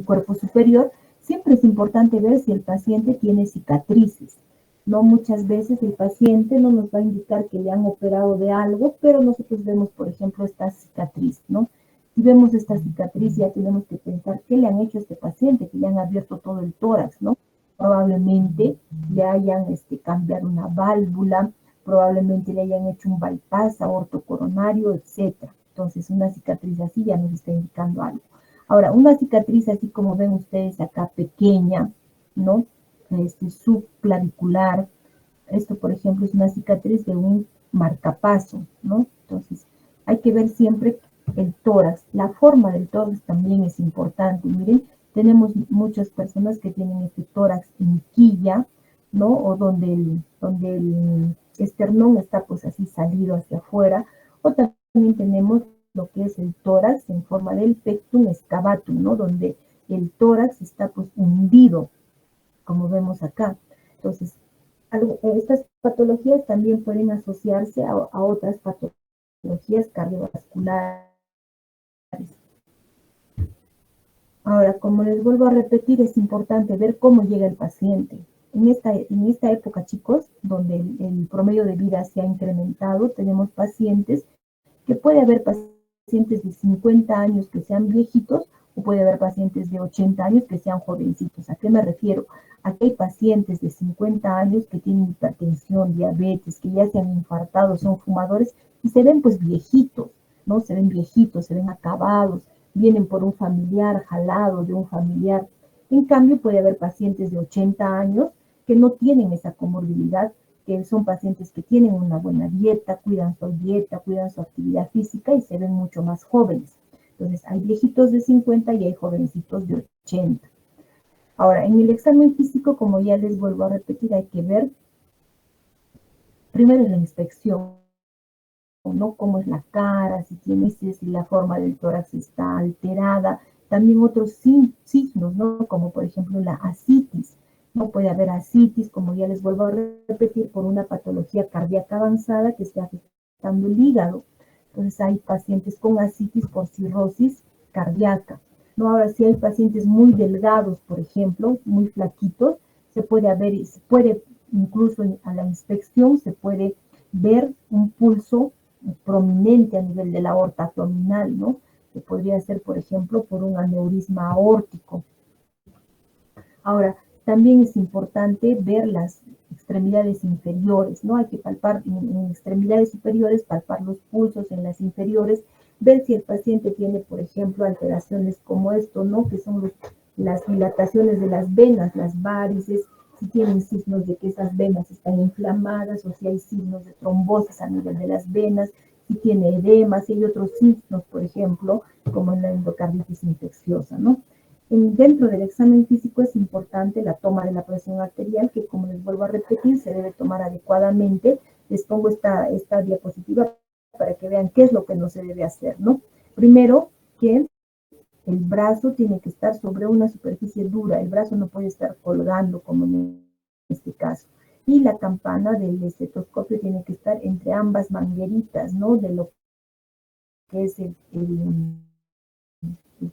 cuerpo superior. Siempre es importante ver si el paciente tiene cicatrices. No muchas veces el paciente no nos va a indicar que le han operado de algo, pero nosotros vemos, por ejemplo, esta cicatriz, ¿no? Si vemos esta cicatriz, ya tenemos que pensar qué le han hecho a este paciente, que le han abierto todo el tórax, ¿no? Probablemente le hayan cambiado una válvula, probablemente le hayan hecho un bypass aortocoronario, etc. Entonces, una cicatriz así ya nos está indicando algo. Ahora, una cicatriz así como ven ustedes acá, pequeña, ¿no? Subclavicular. Esto, por ejemplo, es una cicatriz de un marcapaso, ¿no? Entonces, hay que ver siempre el tórax. La forma del tórax también es importante. Miren, tenemos muchas personas que tienen este tórax en quilla, ¿no? O donde el esternón está pues así salido hacia afuera. O también tenemos lo que es el tórax en forma del pectum excavatum, ¿no? Donde el tórax está pues hundido, como vemos acá. Entonces, estas patologías también pueden asociarse a otras patologías cardiovasculares. Ahora, como les vuelvo a repetir, es importante ver cómo llega el paciente. En esta época, chicos, donde el promedio de vida se ha incrementado, tenemos pacientes que puede haber pacientes de 50 años que sean viejitos o puede haber pacientes de 80 años que sean jovencitos. ¿A qué me refiero? Aquí hay pacientes de 50 años que tienen hipertensión, diabetes, que ya se han infartado, son fumadores y se ven pues viejitos, ¿no? Se ven viejitos, se ven acabados, vienen por un familiar, jalado de un familiar. En cambio, puede haber pacientes de 80 años que no tienen esa comorbilidad, que son pacientes que tienen una buena dieta, cuidan su actividad física y se ven mucho más jóvenes. Entonces, hay viejitos de 50 y hay jovencitos de 80. Ahora, en el examen físico, como ya les vuelvo a repetir, hay que ver primero la inspección, ¿no? Cómo es la cara, si tiene, si la forma del tórax está alterada. También otros signos, ¿no? Como por ejemplo la ascitis. No puede haber ascitis, como ya les vuelvo a repetir, por una patología cardíaca avanzada que esté afectando el hígado. Entonces hay pacientes con ascitis por cirrosis cardíaca. ¿no? Ahora, si hay pacientes muy delgados, por ejemplo, muy flaquitos, se puede incluso a la inspección, se puede ver un pulso prominente a nivel de la aorta abdominal, ¿no? Que podría ser, por ejemplo, por un aneurisma aórtico. Ahora, también es importante ver las extremidades inferiores, ¿no? Hay que palpar en extremidades superiores, palpar los pulsos en las inferiores, ver si el paciente tiene, por ejemplo, alteraciones como esto, ¿no? Que son las dilataciones de las venas, las varices, si tienen signos de que esas venas están inflamadas o si hay signos de trombosis a nivel de las venas, si tiene edema, si hay otros signos, por ejemplo, como en la endocarditis infecciosa, ¿no? Dentro del examen físico es importante la toma de la presión arterial, que como les vuelvo a repetir, se debe tomar adecuadamente. Les pongo esta diapositiva para que vean qué es lo que no se debe hacer, ¿no? Primero, que el brazo tiene que estar sobre una superficie dura, el brazo no puede estar colgando como en este caso. Y la campana del estetoscopio tiene que estar entre ambas mangueritas, ¿no? De lo que es el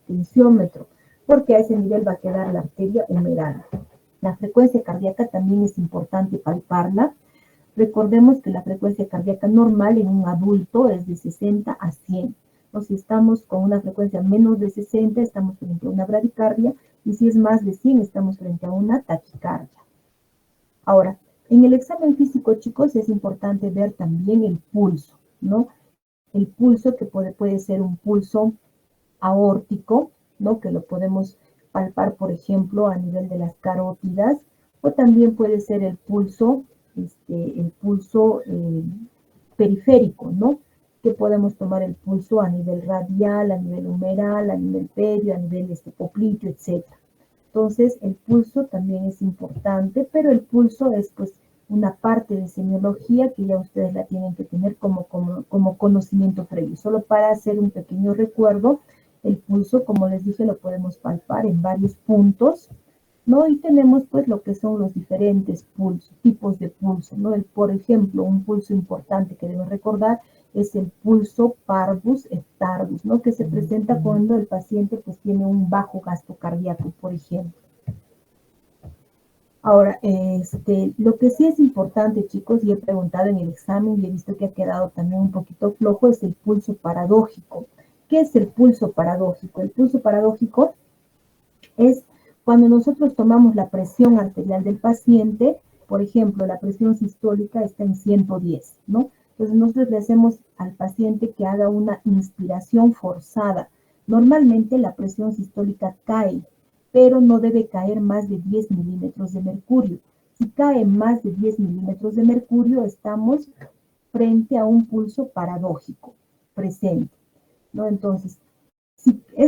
tensiómetro, porque a ese nivel va a quedar la arteria humeral. La frecuencia cardíaca también es importante palparla. Recordemos que la frecuencia cardíaca normal en un adulto es de 60 a 100. O si estamos con una frecuencia menos de 60, estamos frente a una bradicardia, y si es más de 100, estamos frente a una taquicardia. Ahora, en el examen físico, chicos, es importante ver también el pulso, ¿no? El pulso que puede ser un pulso aórtico, ¿no? Que lo podemos palpar, por ejemplo, a nivel de las carótidas, o también puede ser el pulso periférico, ¿no? Que podemos tomar el pulso a nivel radial, a nivel humeral, a nivel pedio, a nivel popliteo, etc. Entonces, el pulso también es importante, pero el pulso es pues una parte de semiología que ya ustedes la tienen que tener como conocimiento previo. Solo para hacer un pequeño recuerdo, el pulso, como les dije, lo podemos palpar en varios puntos, ¿no? Y tenemos pues lo que son los diferentes pulsos, tipos de pulso, ¿no? Por ejemplo, un pulso importante que deben recordar es el pulso parvus et tardus, ¿no? Que se presenta cuando el paciente pues tiene un bajo gasto cardíaco, por ejemplo. Ahora, lo que sí es importante, chicos, y he preguntado en el examen y he visto que ha quedado también un poquito flojo, es el pulso paradójico. ¿Qué es el pulso paradójico? El pulso paradójico es cuando nosotros tomamos la presión arterial del paciente, por ejemplo, la presión sistólica está en 110, ¿no? Entonces nosotros le hacemos al paciente que haga una inspiración forzada. Normalmente la presión sistólica cae, pero no debe caer más de 10 milímetros de mercurio. Si cae más de 10 milímetros de mercurio, estamos frente a un pulso paradójico presente, ¿no? Entonces,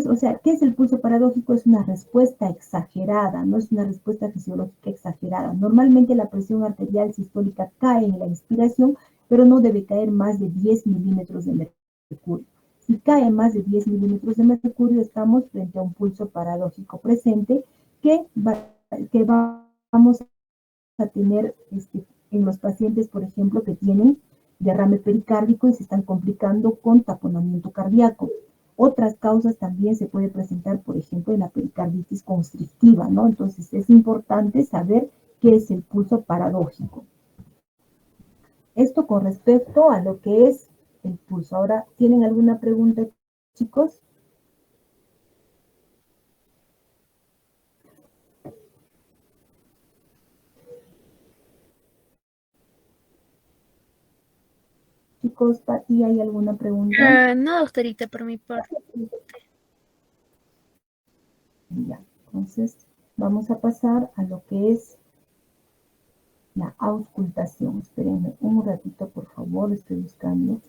o sea, ¿qué es el pulso paradójico? Es una respuesta exagerada, no es una respuesta fisiológica exagerada. Normalmente la presión arterial sistólica cae en la inspiración, pero no debe caer más de 10 milímetros de mercurio. Si cae más de 10 milímetros de mercurio, estamos frente a un pulso paradójico presente que vamos a tener en los pacientes, por ejemplo, que tienen derrame pericárdico y se están complicando con taponamiento cardíaco. Otras causas también se puede presentar, por ejemplo, en la pericarditis constrictiva, ¿no? Entonces es importante saber qué es el pulso paradójico. Esto con respecto a lo que es el pulso. Ahora, ¿tienen alguna pregunta, chicos? Chicos, Pati, ¿hay alguna pregunta? No, doctorita, por mi parte. Ya, entonces vamos a pasar a lo que es la auscultación. Espérenme un ratito, por favor, estoy buscando.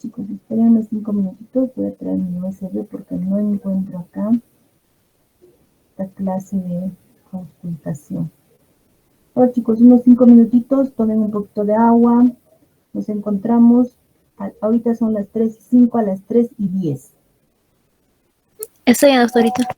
chicos, espérenme 5 minutitos, voy a traer mi USB porque no encuentro acá esta clase de auscultación. Ahora chicos, unos 5 minutitos, tomen un poquito de agua, nos encontramos, ahorita son las 3:05, a las 3:10. Está bien, doctorita.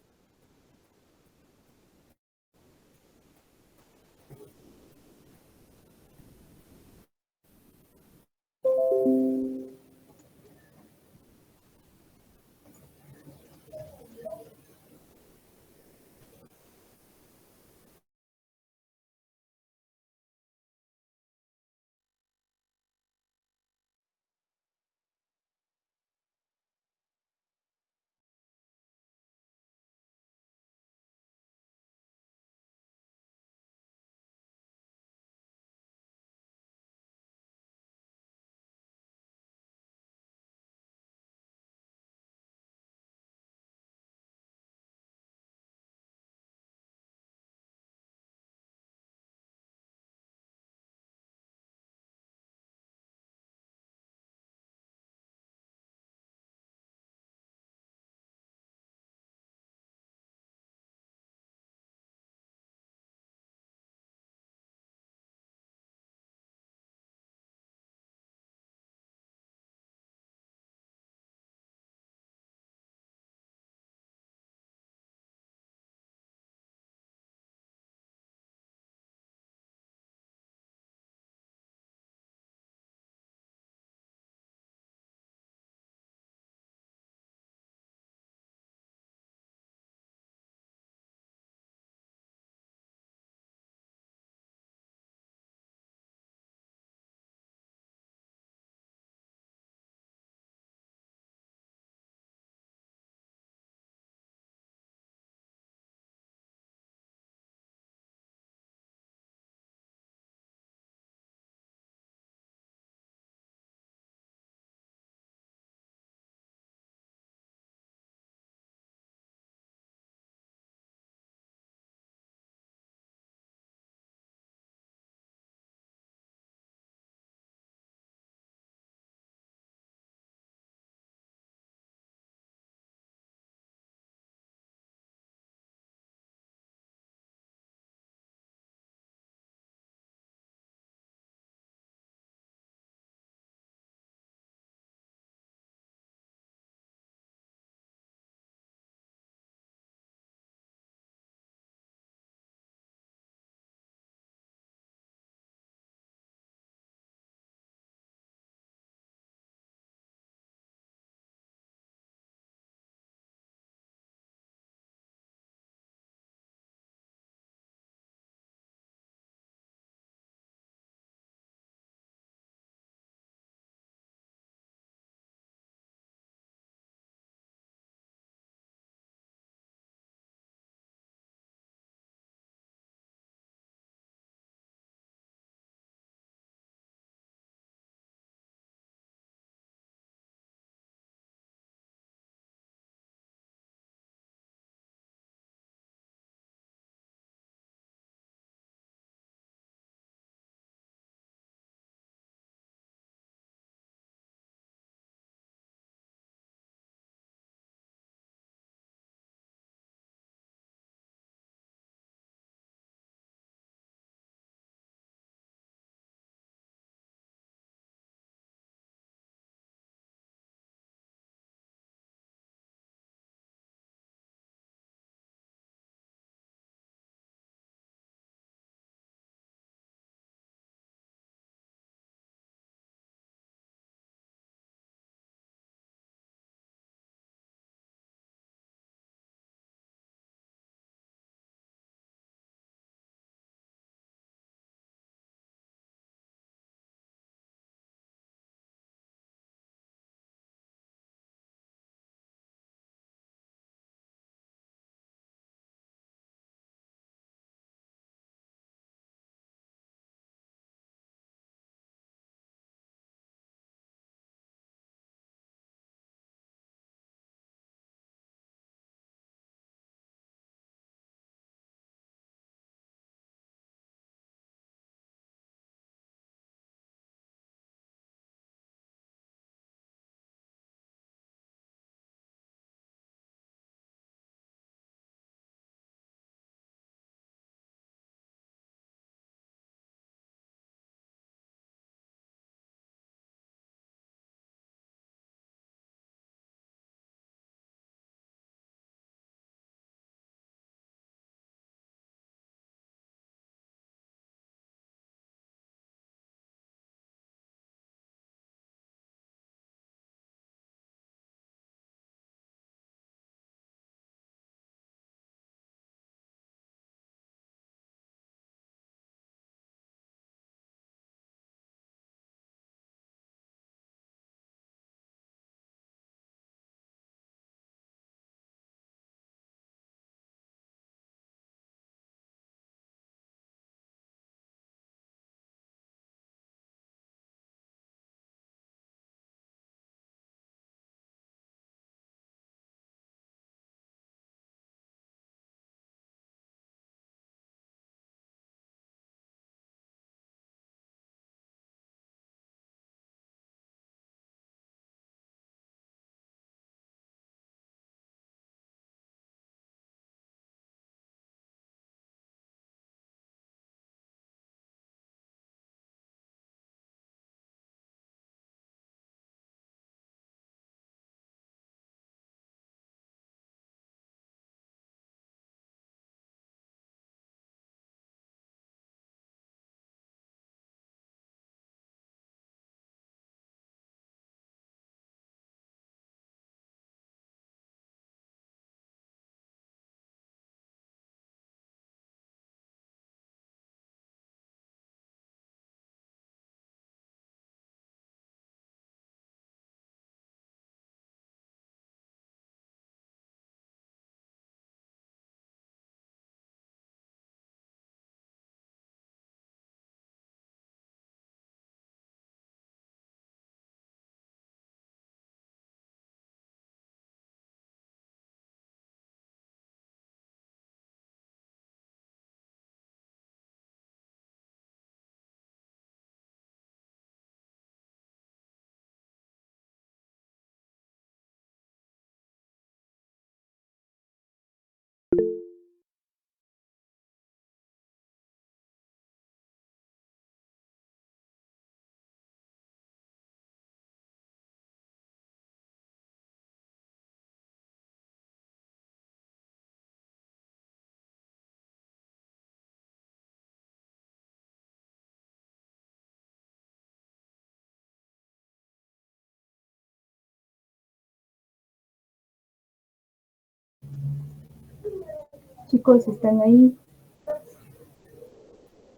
chicos, ¿están ahí?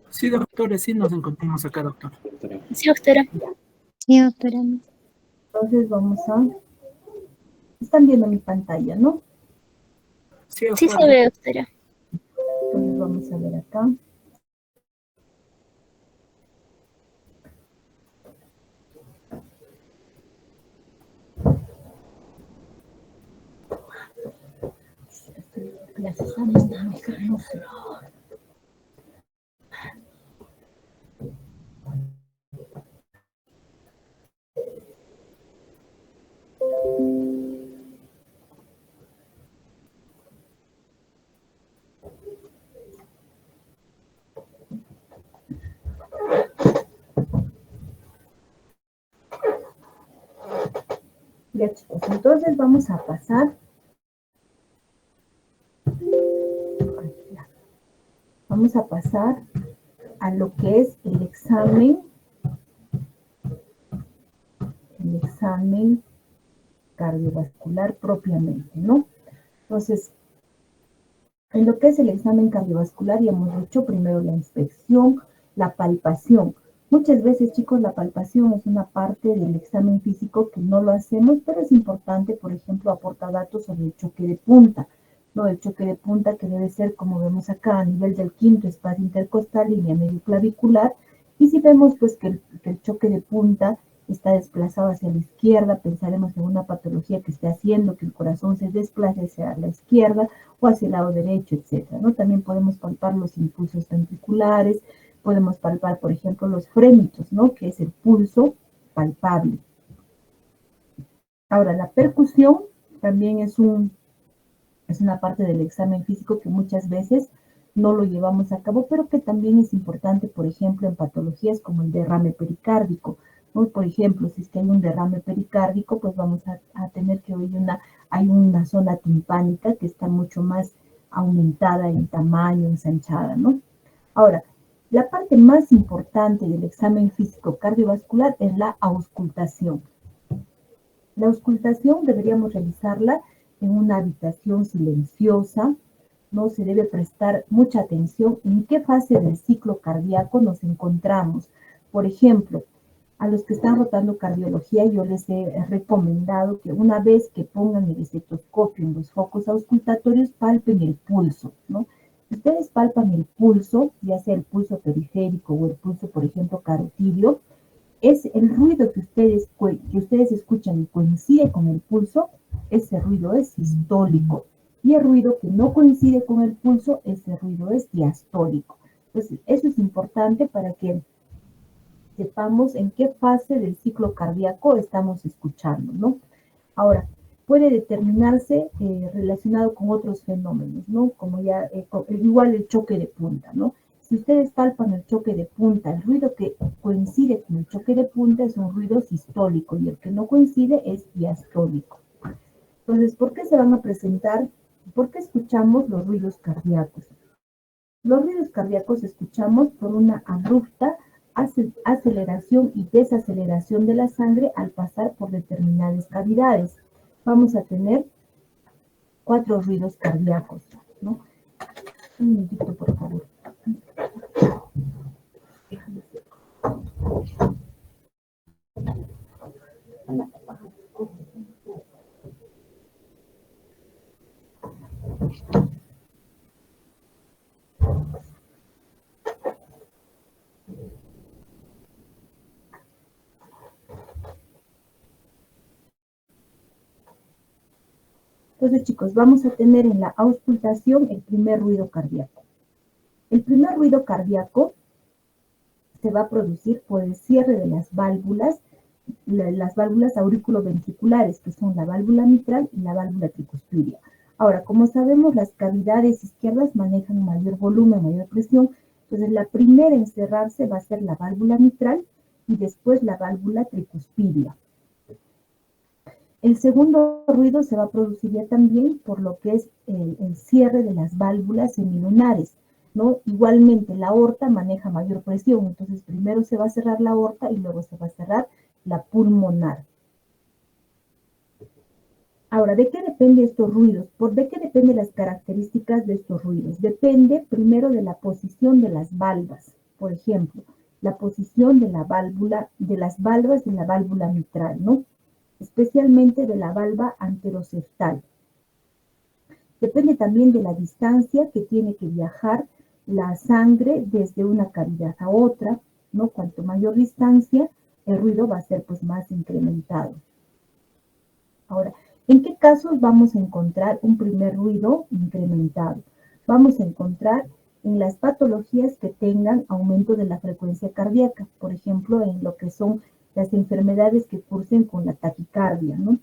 Sí, doctora, sí nos encontramos acá, doctor. Sí, doctora. Sí, doctora. Entonces vamos a... Están viendo mi pantalla, ¿no? Sí, Sí se doctora. ve, doctora. Entonces vamos a ver acá. Ya, chicos, entonces vamos a pasar. Vamos a pasar a lo que es el examen cardiovascular propiamente, ¿no? Entonces, en lo que es el examen cardiovascular, ya hemos dicho primero la inspección, la palpación. Muchas veces, chicos, la palpación es una parte del examen físico que no lo hacemos, pero es importante, por ejemplo, aportar datos sobre el choque de punta, ¿no? El choque de punta que debe ser, como vemos acá, a nivel del quinto espacio intercostal, línea medio clavicular, y si vemos, pues, que el choque de punta está desplazado hacia la izquierda, pensaremos en una patología que esté haciendo que el corazón se desplace hacia la izquierda o hacia el lado derecho, etcétera, ¿no? También podemos palpar los impulsos ventriculares, podemos palpar, por ejemplo, los frénitos, ¿no? Que es el pulso palpable. Ahora, la percusión también es una parte del examen físico que muchas veces no lo llevamos a cabo, pero que también es importante, por ejemplo, en patologías como el derrame pericárdico, ¿no? Por ejemplo, si es que hay un derrame pericárdico, pues vamos a tener que hay una zona timpánica que está mucho más aumentada en tamaño, ensanchada, ¿no? Ahora, la parte más importante del examen físico cardiovascular es la auscultación. La auscultación deberíamos realizarla en una habitación silenciosa. No se debe prestar mucha atención en qué fase del ciclo cardíaco nos encontramos. Por ejemplo, a los que están rotando cardiología, yo les he recomendado que una vez que pongan el estetoscopio en los focos auscultatorios, palpen el pulso, ¿no? Si ustedes palpan el pulso, ya sea el pulso periférico o el pulso, por ejemplo, carotidio, es el ruido que ustedes escuchan y coincide con el pulso, ese ruido es sistólico. Y el ruido que no coincide con el pulso, ese ruido es diastólico. Entonces, eso es importante para que sepamos en qué fase del ciclo cardíaco estamos escuchando, ¿no? Ahora, puede determinarse relacionado con otros fenómenos, ¿no? Como ya, igual el choque de punta, ¿no? Si ustedes palpan el choque de punta, el ruido que coincide con el choque de punta es un ruido sistólico y el que no coincide es diastólico. Entonces, ¿por qué se van a presentar? ¿Por qué escuchamos los ruidos cardíacos? Los ruidos cardíacos escuchamos por una abrupta aceleración y desaceleración de la sangre al pasar por determinadas cavidades. Vamos a tener 4 ruidos cardíacos, ¿no? Un minutito, por favor. Entonces, chicos, vamos a tener en la auscultación el primer ruido cardíaco. El primer ruido cardíaco se va a producir por el cierre de las válvulas auriculoventriculares, que son la válvula mitral y la válvula tricuspidia. Ahora, como sabemos, las cavidades izquierdas manejan mayor volumen, mayor presión, entonces la primera en cerrarse va a ser la válvula mitral y después la válvula tricuspidia. El segundo ruido se va a producir ya también por lo que es el cierre de las válvulas semilunares, ¿no? Igualmente, la aorta maneja mayor presión, entonces primero se va a cerrar la aorta y luego se va a cerrar la pulmonar. Ahora, ¿de qué depende estos ruidos? ¿De qué dependen las características de estos ruidos? Depende primero de la posición de las valvas. Por ejemplo, la posición de la válvula, de las valvas de la válvula mitral, ¿no? Especialmente de la valva anteroseptal. Depende también de la distancia que tiene que viajar la sangre desde una cavidad a otra, ¿no? Cuanto mayor distancia, el ruido va a ser pues más incrementado. Ahora, ¿en qué casos vamos a encontrar un primer ruido incrementado? Vamos a encontrar en las patologías que tengan aumento de la frecuencia cardíaca, por ejemplo, en lo que son las enfermedades que cursen con la taquicardia, ¿no?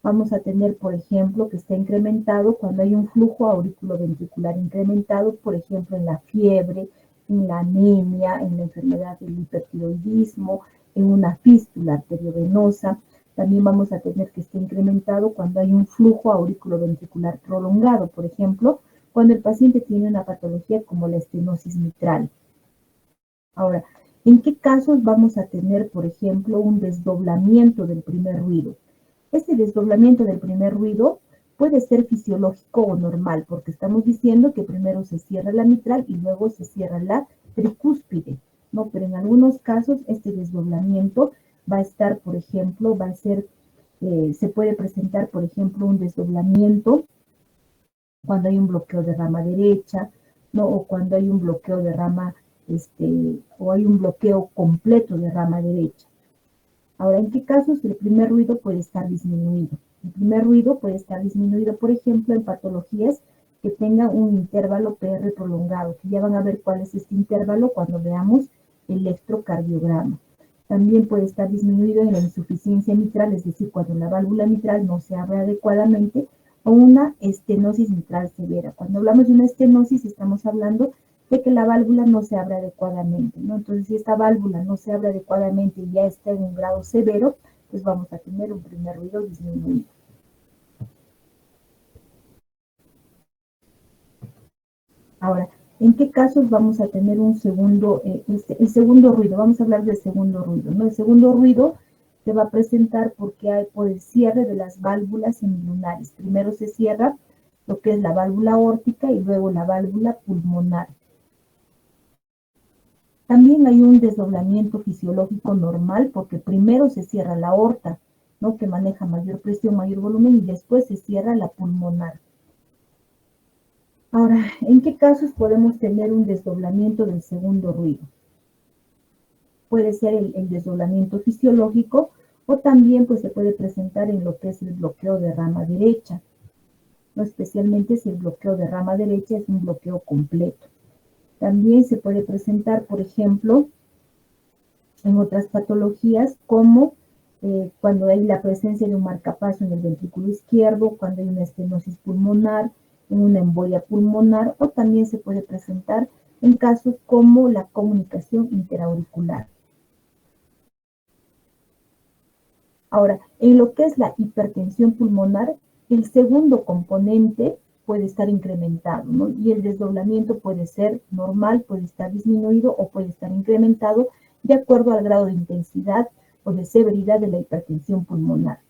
Vamos a tener, por ejemplo, que está incrementado cuando hay un flujo auriculoventricular incrementado, por ejemplo, en la fiebre, en la anemia, en la enfermedad del hipertiroidismo, en una fístula arteriovenosa. También vamos a tener que esté incrementado cuando hay un flujo auriculoventricular prolongado, por ejemplo, cuando el paciente tiene una patología como la estenosis mitral. Ahora, ¿en qué casos vamos a tener, por ejemplo, un desdoblamiento del primer ruido? Este desdoblamiento del primer ruido puede ser fisiológico o normal, porque estamos diciendo que primero se cierra la mitral y luego se cierra la tricúspide, ¿no? Pero en algunos casos este desdoblamiento va a estar, por ejemplo, se puede presentar, por ejemplo, un desdoblamiento cuando hay un bloqueo de rama derecha, ¿no? O cuando hay un bloqueo de rama, o hay un bloqueo completo de rama derecha. Ahora, ¿en qué casos el primer ruido puede estar disminuido? El primer ruido puede estar disminuido, por ejemplo, en patologías que tengan un intervalo PR prolongado, que ya van a ver cuál es este intervalo cuando veamos el electrocardiograma. También puede estar disminuido en la insuficiencia mitral, es decir, cuando la válvula mitral no se abre adecuadamente, o una estenosis mitral severa. Cuando hablamos de una estenosis, estamos hablando de que la válvula no se abre adecuadamente, ¿no? Entonces, si esta válvula no se abre adecuadamente y ya está en un grado severo, pues vamos a tener un primer ruido disminuido. Ahora, ¿en qué casos vamos a tener un segundo, el segundo ruido? Vamos a hablar del segundo ruido, ¿no? El segundo ruido se va a presentar porque hay por el cierre de las válvulas semilunares. Primero se cierra lo que es la válvula aórtica y luego la válvula pulmonar. También hay un desdoblamiento fisiológico normal porque primero se cierra la aorta, ¿no? Que maneja mayor presión, mayor volumen, y después se cierra la pulmonar. Ahora, ¿en qué casos podemos tener un desdoblamiento del segundo ruido? Puede ser el desdoblamiento fisiológico o también pues, se puede presentar en lo que es el bloqueo de rama derecha, ¿no? Especialmente si el bloqueo de rama derecha es un bloqueo completo. También se puede presentar, por ejemplo, en otras patologías como cuando hay la presencia de un marcapaso en el ventrículo izquierdo, cuando hay una estenosis pulmonar, en una embolia pulmonar, o también se puede presentar en casos como la comunicación interauricular. Ahora, en lo que es la hipertensión pulmonar, el segundo componente puede estar incrementado, ¿no? Y el desdoblamiento puede ser normal, puede estar disminuido o puede estar incrementado de acuerdo al grado de intensidad o de severidad de la hipertensión pulmonar.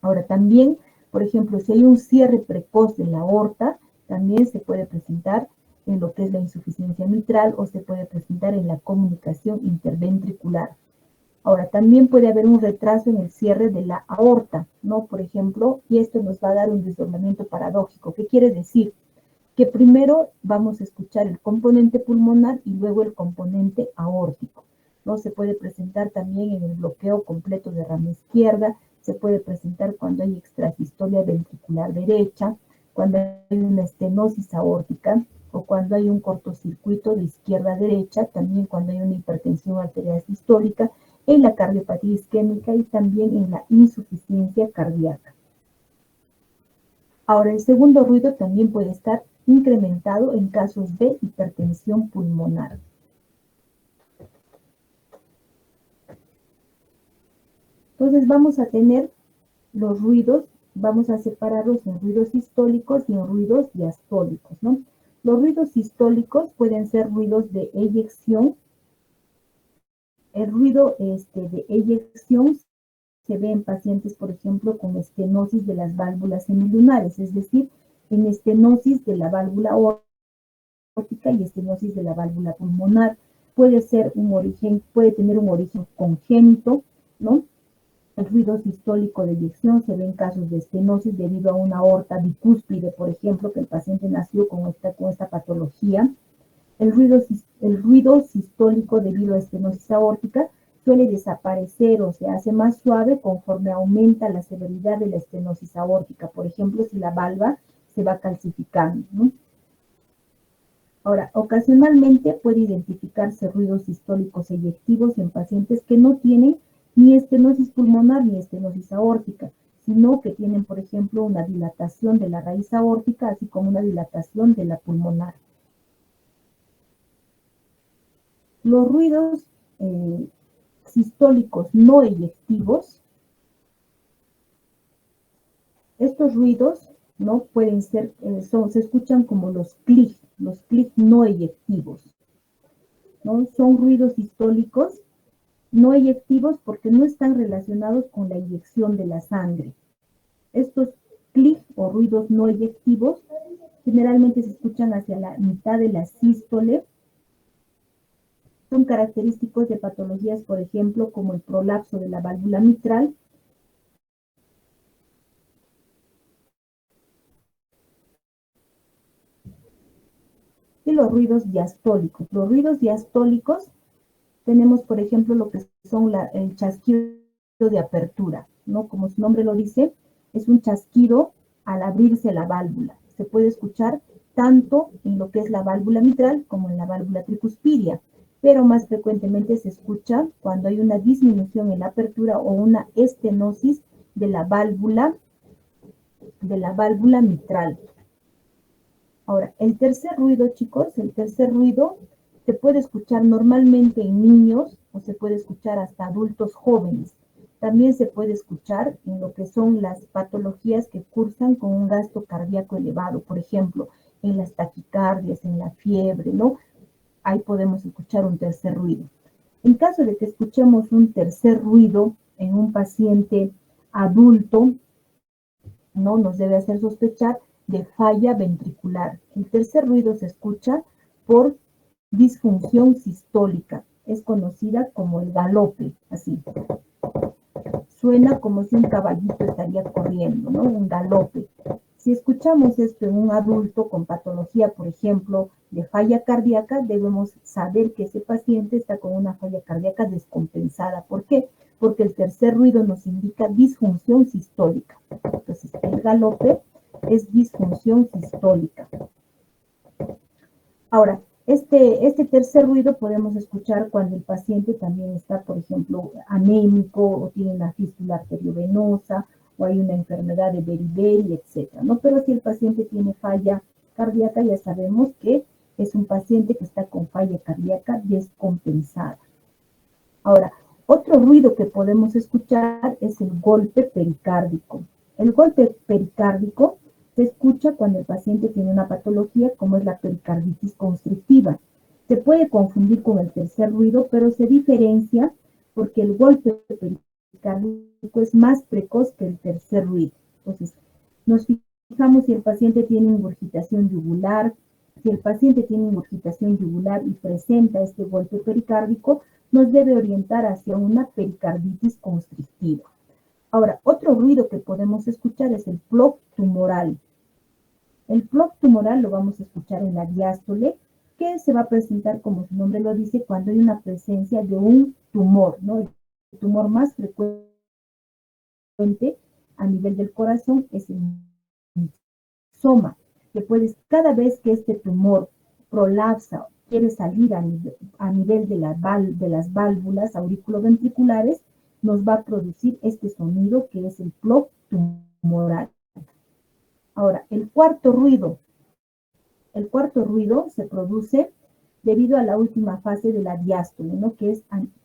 Ahora también, por ejemplo, si hay un cierre precoz de la aorta, también se puede presentar en lo que es la insuficiencia mitral o se puede presentar en la comunicación interventricular. Ahora, también puede haber un retraso en el cierre de la aorta, ¿no? Por ejemplo, y esto nos va a dar un desdoblamiento paradójico. ¿Qué quiere decir? Que primero vamos a escuchar el componente pulmonar y luego el componente aórtico, ¿no? Se puede presentar también en el bloqueo completo de rama izquierda, se puede presentar cuando hay extrasistolia ventricular derecha, cuando hay una estenosis aórtica o cuando hay un cortocircuito de izquierda a derecha, también cuando hay una hipertensión arterial sistólica, en la cardiopatía isquémica y también en la insuficiencia cardíaca. Ahora, el segundo ruido también puede estar incrementado en casos de hipertensión pulmonar. Entonces vamos a tener los ruidos, vamos a separarlos en ruidos sistólicos y en ruidos diastólicos, ¿no? Los ruidos sistólicos pueden ser ruidos de eyección. El ruido de eyección se ve en pacientes, por ejemplo, con estenosis de las válvulas semilunares, es decir, en estenosis de la válvula aórtica y estenosis de la válvula pulmonar. Puede ser un origen, puede tener un origen congénito, ¿no? El ruido sistólico de eyección se ve en casos de estenosis debido a una aorta bicúspide, por ejemplo, que el paciente nació con esta patología. El ruido sistólico debido a estenosis aórtica suele desaparecer o se hace más suave conforme aumenta la severidad de la estenosis aórtica. Por ejemplo, si la valva se va calcificando, ¿no? Ahora, ocasionalmente puede identificarse ruidos sistólicos eyectivos en pacientes que no tienen ni estenosis pulmonar ni estenosis aórtica, sino que tienen, por ejemplo, una dilatación de la raíz aórtica, así como una dilatación de la pulmonar. Los ruidos sistólicos no eyectivos, estos ruidos no pueden ser, se escuchan como los clic no eyectivos, ¿no? Son ruidos sistólicos no eyectivos porque no están relacionados con la eyección de la sangre. Estos clic o ruidos no eyectivos generalmente se escuchan hacia la mitad de la sístole. Son característicos de patologías, por ejemplo, como el prolapso de la válvula mitral, y los ruidos diastólicos. Los ruidos diastólicos tenemos, por ejemplo, lo que son el chasquido de apertura, ¿no? Como su nombre lo dice, es un chasquido al abrirse la válvula. Se puede escuchar tanto en lo que es la válvula mitral como en la válvula tricuspidia, pero más frecuentemente se escucha cuando hay una disminución en la apertura o una estenosis de la válvula mitral. Ahora, el tercer ruido, chicos, el tercer ruido se puede escuchar normalmente en niños o se puede escuchar hasta adultos jóvenes. También se puede escuchar en lo que son las patologías que cursan con un gasto cardíaco elevado, por ejemplo, en las taquicardias, en la fiebre, ¿no? Ahí podemos escuchar un tercer ruido. En caso de que escuchemos un tercer ruido en un paciente adulto, no nos debe hacer sospechar de falla ventricular. El tercer ruido se escucha por disfunción sistólica. Es conocida como el galope, así. Suena como si un caballito estaría corriendo, ¿no? Un galope. Si escuchamos esto en un adulto con patología, por ejemplo, de falla cardíaca, debemos saber que ese paciente está con una falla cardíaca descompensada. ¿Por qué? Porque el tercer ruido nos indica disfunción sistólica. Entonces, el galope es disfunción sistólica. Ahora, este tercer ruido podemos escuchar cuando el paciente también está, por ejemplo, anémico o tiene una fístula arteriovenosa o hay una enfermedad de beriberi, etc., ¿no? Pero si el paciente tiene falla cardíaca, ya sabemos que es un paciente que está con falla cardíaca descompensada. Ahora, otro ruido que podemos escuchar es el golpe pericárdico. El golpe pericárdico se escucha cuando el paciente tiene una patología como es la pericarditis constrictiva. Se puede confundir con el tercer ruido, pero se diferencia porque el golpe pericárdico es más precoz que el tercer ruido. Entonces, nos fijamos si el paciente tiene ingurgitación yugular. Si el paciente tiene ingurgitación yugular y presenta este golpe pericárdico, nos debe orientar hacia una pericarditis constrictiva. Ahora, otro ruido que podemos escuchar es el plop tumoral. El plop tumoral lo vamos a escuchar en la diástole, que se va a presentar, como su nombre lo dice, cuando hay una presencia de un tumor, ¿no? El tumor más frecuente a nivel del corazón es el soma, que cada vez que este tumor prolapsa, quiere salir a nivel de las válvulas auriculoventriculares, nos va a producir este sonido que es el plop tumoral. Ahora, el cuarto ruido se produce debido a la última fase de la diástole, ¿no? que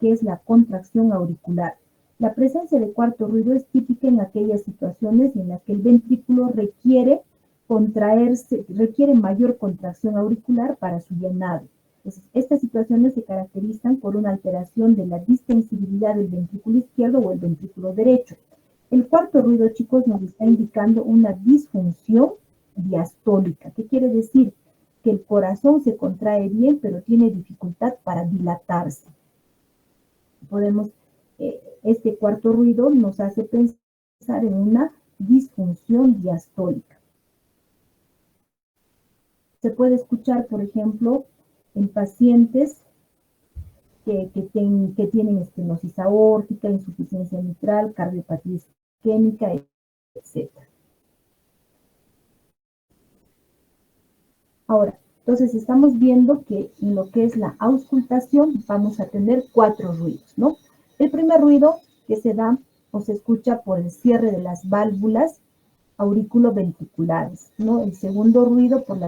es la contracción auricular. La presencia de cuarto ruido es típica en aquellas situaciones en las que el ventrículo requiere mayor contracción auricular para su llenado. Entonces, estas situaciones se caracterizan por una alteración de la distensibilidad del ventrículo izquierdo o el ventrículo derecho. El cuarto ruido, chicos, nos está indicando una disfunción diastólica. ¿Qué quiere decir? Que el corazón se contrae bien, pero tiene dificultad para dilatarse. Este cuarto ruido nos hace pensar en una disfunción diastólica. Se puede escuchar, por ejemplo, en pacientes que tienen estenosis aórtica, insuficiencia mitral, cardiopatía isquémica, etc. Ahora, entonces estamos viendo que en lo que es la auscultación vamos a tener 4 ruidos, ¿no? El primer ruido que se da o se escucha por el cierre de las válvulas auriculoventriculares, ¿no? El segundo ruido por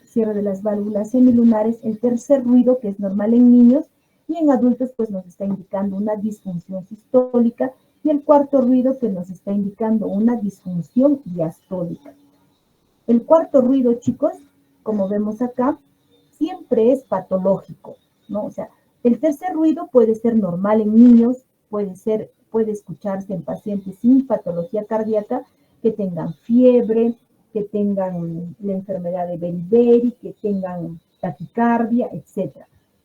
cierre de las válvulas semilunares. El tercer ruido, que es normal en niños, y en adultos pues nos está indicando una disfunción sistólica, y el cuarto ruido que nos está indicando una disfunción diastólica. El cuarto ruido, chicos, como vemos acá, siempre es patológico, ¿no? O sea, el tercer ruido puede ser normal en niños, puede escucharse en pacientes sin patología cardíaca, que tengan fiebre, que tengan la enfermedad de Beriberi, que tengan taquicardia, etc.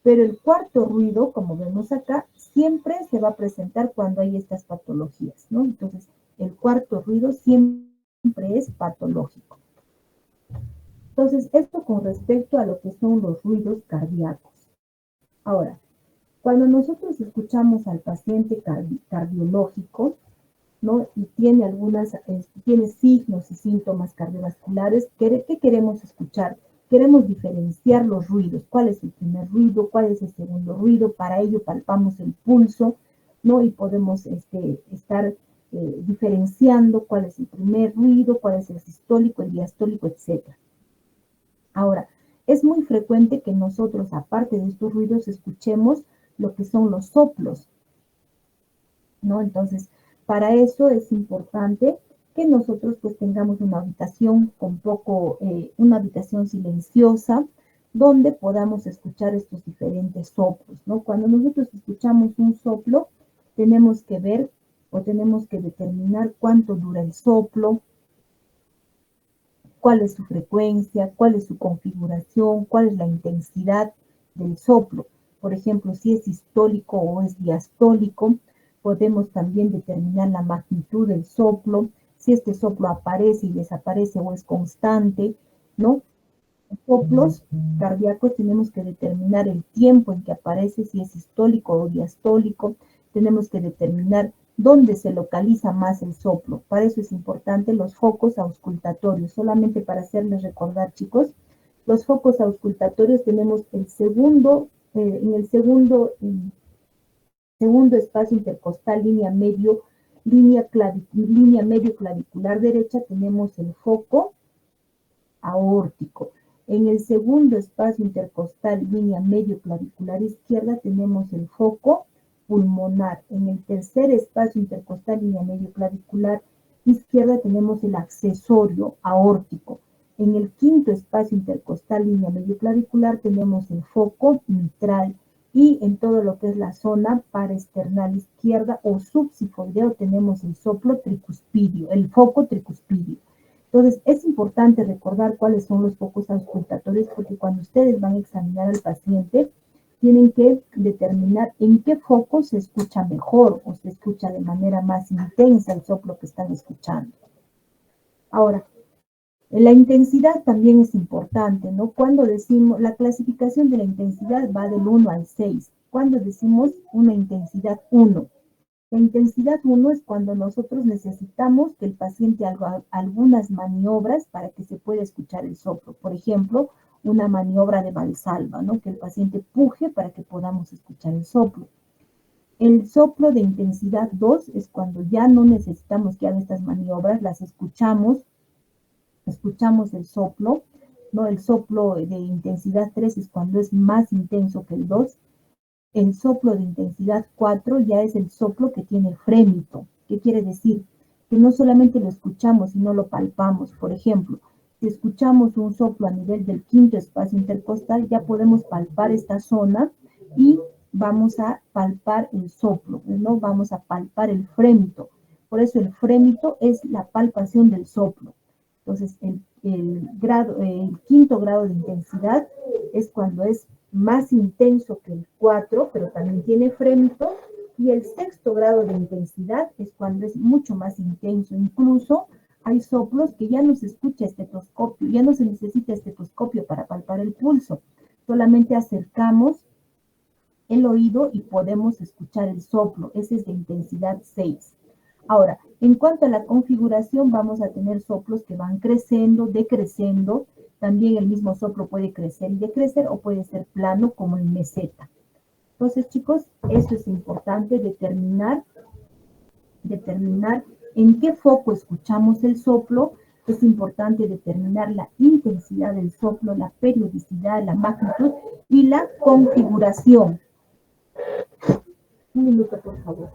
Pero el cuarto ruido, como vemos acá, siempre se va a presentar cuando hay estas patologías, ¿no? Entonces, el cuarto ruido siempre es patológico. Entonces, esto con respecto a lo que son los ruidos cardíacos. Ahora, cuando nosotros escuchamos al paciente cardiológico, ¿no? Y tiene signos y síntomas cardiovasculares, ¿qué queremos escuchar? Queremos diferenciar los ruidos. ¿Cuál es el primer ruido? ¿Cuál es el segundo ruido? Para ello palpamos el pulso, ¿no? Y podemos estar diferenciando cuál es el primer ruido, cuál es el sistólico, el diastólico, etc. Ahora, es muy frecuente que nosotros, aparte de estos ruidos, escuchemos lo que son los soplos, ¿no? Entonces, para eso es importante que nosotros pues tengamos una habitación una habitación silenciosa, donde podamos escuchar estos diferentes soplos, ¿no? Cuando nosotros escuchamos un soplo, tenemos que ver o tenemos que determinar cuánto dura el soplo, cuál es su frecuencia, cuál es su configuración, cuál es la intensidad del soplo. Por ejemplo, si es sistólico o es diastólico. Podemos también determinar la magnitud del soplo, si este soplo aparece y desaparece o es constante, ¿no? Los soplos cardíacos tenemos que determinar el tiempo en que aparece, si es sistólico o diastólico. Tenemos que determinar dónde se localiza más el soplo. Para eso es importante los focos auscultatorios. Solamente para hacerles recordar, chicos, los focos auscultatorios tenemos en el segundo espacio intercostal, línea medio clavicular derecha, tenemos el foco aórtico. En el segundo espacio intercostal, línea medio clavicular izquierda, tenemos el foco pulmonar. En el tercer espacio intercostal, línea medio clavicular izquierda, tenemos el accesorio aórtico. En el quinto espacio intercostal, línea medio clavicular, tenemos el foco mitral. Y en todo lo que es la zona paraesternal izquierda o subsifoideo tenemos el soplo tricuspidio, el foco tricuspidio. Entonces, es importante recordar cuáles son los focos auscultatorios, porque cuando ustedes van a examinar al paciente, tienen que determinar en qué foco se escucha mejor o se escucha de manera más intensa el soplo que están escuchando. Ahora, la intensidad también es importante, ¿no? Cuando decimos, la clasificación de la intensidad va del 1 al 6. Cuando decimos una intensidad 1, la intensidad 1 es cuando nosotros necesitamos que el paciente haga algunas maniobras para que se pueda escuchar el soplo. Por ejemplo, una maniobra de Valsalva, ¿no? Que el paciente puje para que podamos escuchar el soplo. El soplo de intensidad 2 es cuando ya no necesitamos que haga estas maniobras, las escuchamos el soplo, ¿no? El soplo de intensidad 3 es cuando es más intenso que el 2. El soplo de intensidad 4 ya es el soplo que tiene frémito. ¿Qué quiere decir? Que no solamente lo escuchamos, sino lo palpamos. Por ejemplo, Si escuchamos un soplo a nivel del quinto espacio intercostal, ya podemos palpar esta zona y vamos a palpar el soplo, ¿no? Vamos a palpar el frémito. Por eso el frémito es la palpación del soplo. Entonces, el quinto grado de intensidad es cuando es más intenso que el 4, pero también tiene frémito. Y el sexto grado de intensidad es cuando es mucho más intenso. Incluso hay soplos que ya no se escucha estetoscopio, ya no se necesita estetoscopio para palpar el pulso. Solamente acercamos el oído y podemos escuchar el soplo. Ese es de intensidad 6. Ahora, en cuanto a la configuración, vamos a tener soplos que van creciendo, decreciendo. También el mismo soplo puede crecer y decrecer o puede ser plano como en meseta. Entonces, chicos, esto es importante determinar en qué foco escuchamos el soplo. Es importante determinar la intensidad del soplo, la periodicidad, la magnitud y la configuración. Un minuto, por favor.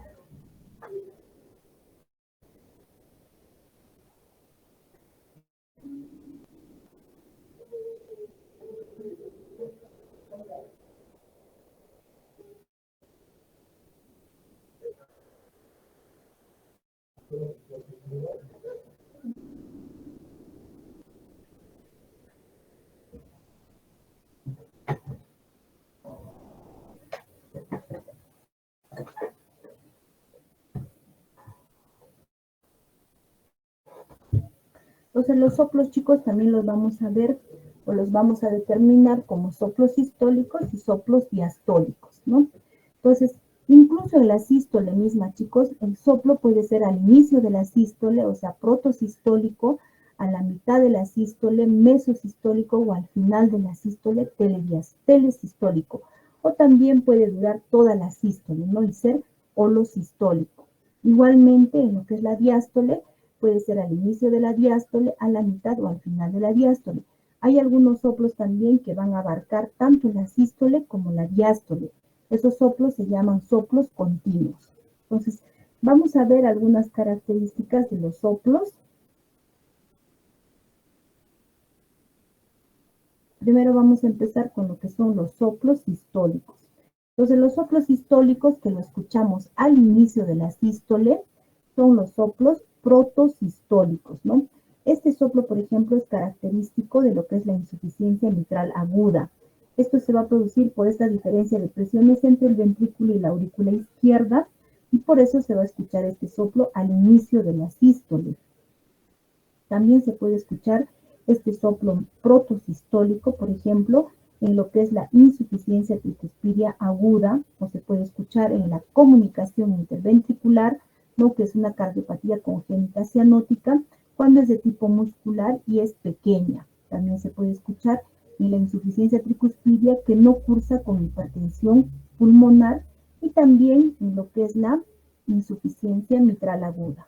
Entonces los soplos, chicos, también los vamos a ver o los vamos a determinar como soplos sistólicos y soplos diastólicos, ¿no? Entonces, incluso en la sístole misma, chicos, el soplo puede ser al inicio de la sístole, o sea, protosistólico, a la mitad de la sístole, mesosistólico o al final de la sístole, telesistólico. O también puede durar toda la sístole, ¿no? Y ser holosistólico. Igualmente, en lo que es la diástole, puede ser al inicio de la diástole, a la mitad o al final de la diástole. Hay algunos soplos también que van a abarcar tanto la sístole como la diástole. Esos soplos se llaman soplos continuos. Entonces, vamos a ver algunas características de los soplos. Primero vamos a empezar con lo que son los soplos sistólicos. Entonces, los soplos sistólicos que lo escuchamos al inicio de la sístole son los soplos protosistólicos, ¿no? Este soplo, por ejemplo, es característico de lo que es la insuficiencia mitral aguda. Esto se va a producir por esta diferencia de presiones entre el ventrículo y la aurícula izquierda, y por eso se va a escuchar este soplo al inicio de la sístole. También se puede escuchar este soplo protosistólico, por ejemplo, en lo que es la insuficiencia tricuspidia aguda, o se puede escuchar en la comunicación interventricular, ¿no? Que es una cardiopatía congénita cianótica, cuando es de tipo muscular y es pequeña. También se puede escuchar en la insuficiencia tricuspidia que no cursa con hipertensión pulmonar, y también en lo que es la insuficiencia mitral aguda.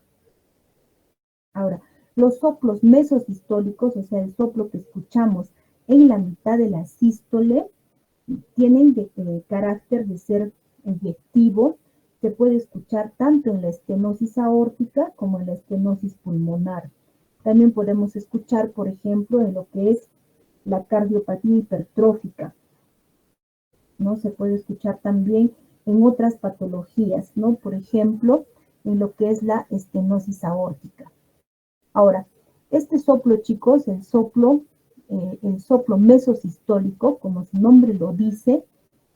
Ahora, los soplos mesosistólicos, o sea, el soplo que escuchamos en la mitad de la sístole, tienen carácter de ser eyectivo. Se puede escuchar tanto en la estenosis aórtica como en la estenosis pulmonar. También podemos escuchar, por ejemplo, en lo que es la cardiopatía hipertrófica, ¿no? Se puede escuchar también en otras patologías, ¿no? Por ejemplo, en lo que es la estenosis aórtica. Ahora, este soplo, chicos, el soplo mesosistólico, como su nombre lo dice,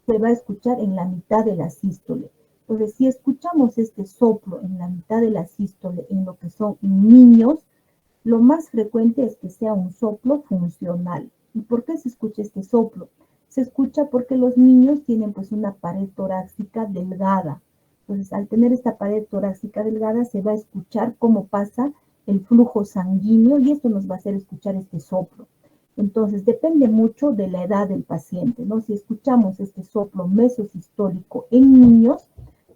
se va a escuchar en la mitad de la sístole. Entonces, si escuchamos este soplo en la mitad de la sístole, en lo que son niños, lo más frecuente es que sea un soplo funcional. ¿Y por qué se escucha este soplo? Se escucha porque los niños tienen pues una pared torácica delgada. Entonces, al tener esta pared torácica delgada, se va a escuchar cómo pasa el flujo sanguíneo y esto nos va a hacer escuchar este soplo. Entonces, depende mucho de la edad del paciente, ¿no? Si escuchamos este soplo mesosistólico en niños,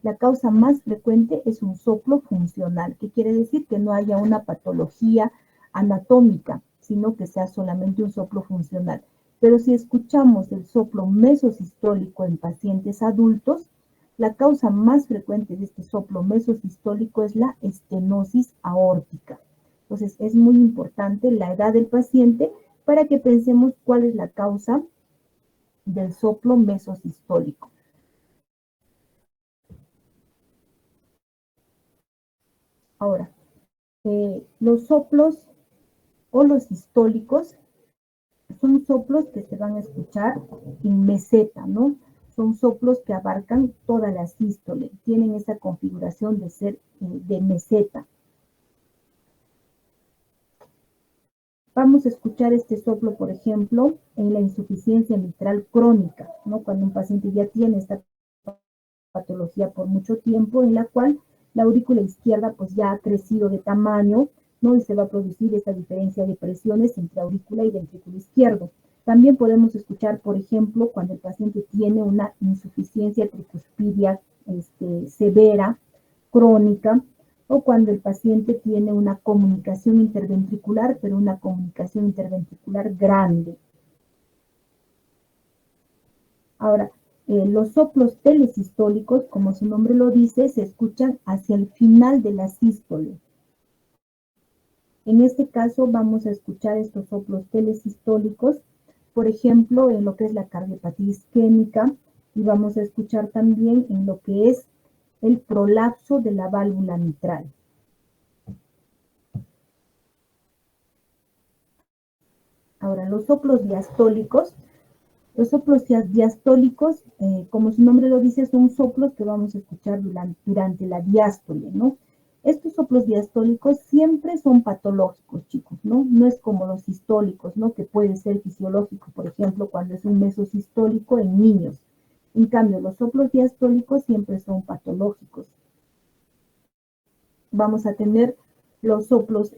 la causa más frecuente es un soplo funcional, que quiere decir que no haya una patología anatómica, sino que sea solamente un soplo funcional. Pero si escuchamos el soplo mesosistólico en pacientes adultos, la causa más frecuente de este soplo mesosistólico es la estenosis aórtica. Entonces, es muy importante la edad del paciente para que pensemos cuál es la causa del soplo mesosistólico. Ahora, los soplos o los sistólicos son soplos que se van a escuchar en meseta, ¿no? Son soplos que abarcan toda la sístole, tienen esa configuración de ser de meseta. Vamos a escuchar este soplo, por ejemplo, en la insuficiencia mitral crónica, ¿no? Cuando un paciente ya tiene esta patología por mucho tiempo, en la cual la aurícula izquierda pues ya ha crecido de tamaño, ¿no? Y se va a producir esa diferencia de presiones entre aurícula y ventrículo izquierdo. También podemos escuchar, por ejemplo, cuando el paciente tiene una insuficiencia tricuspidia severa, crónica, o cuando el paciente tiene una comunicación interventricular, pero una comunicación interventricular grande. Ahora, los soplos telesistólicos, como su nombre lo dice, se escuchan hacia el final de la sístole. En este caso vamos a escuchar estos soplos telesistólicos, por ejemplo, en lo que es la cardiopatía isquémica, y vamos a escuchar también en lo que es el prolapso de la válvula mitral. Ahora, los soplos diastólicos. Los soplos diastólicos, como su nombre lo dice, son soplos que vamos a escuchar durante la diástole, ¿no? Estos soplos diastólicos siempre son patológicos, chicos, ¿no? No es como los sistólicos, ¿no? Que puede ser fisiológico, por ejemplo, cuando es un mesosistólico en niños. En cambio, los soplos diastólicos siempre son patológicos. Vamos a tener los soplos,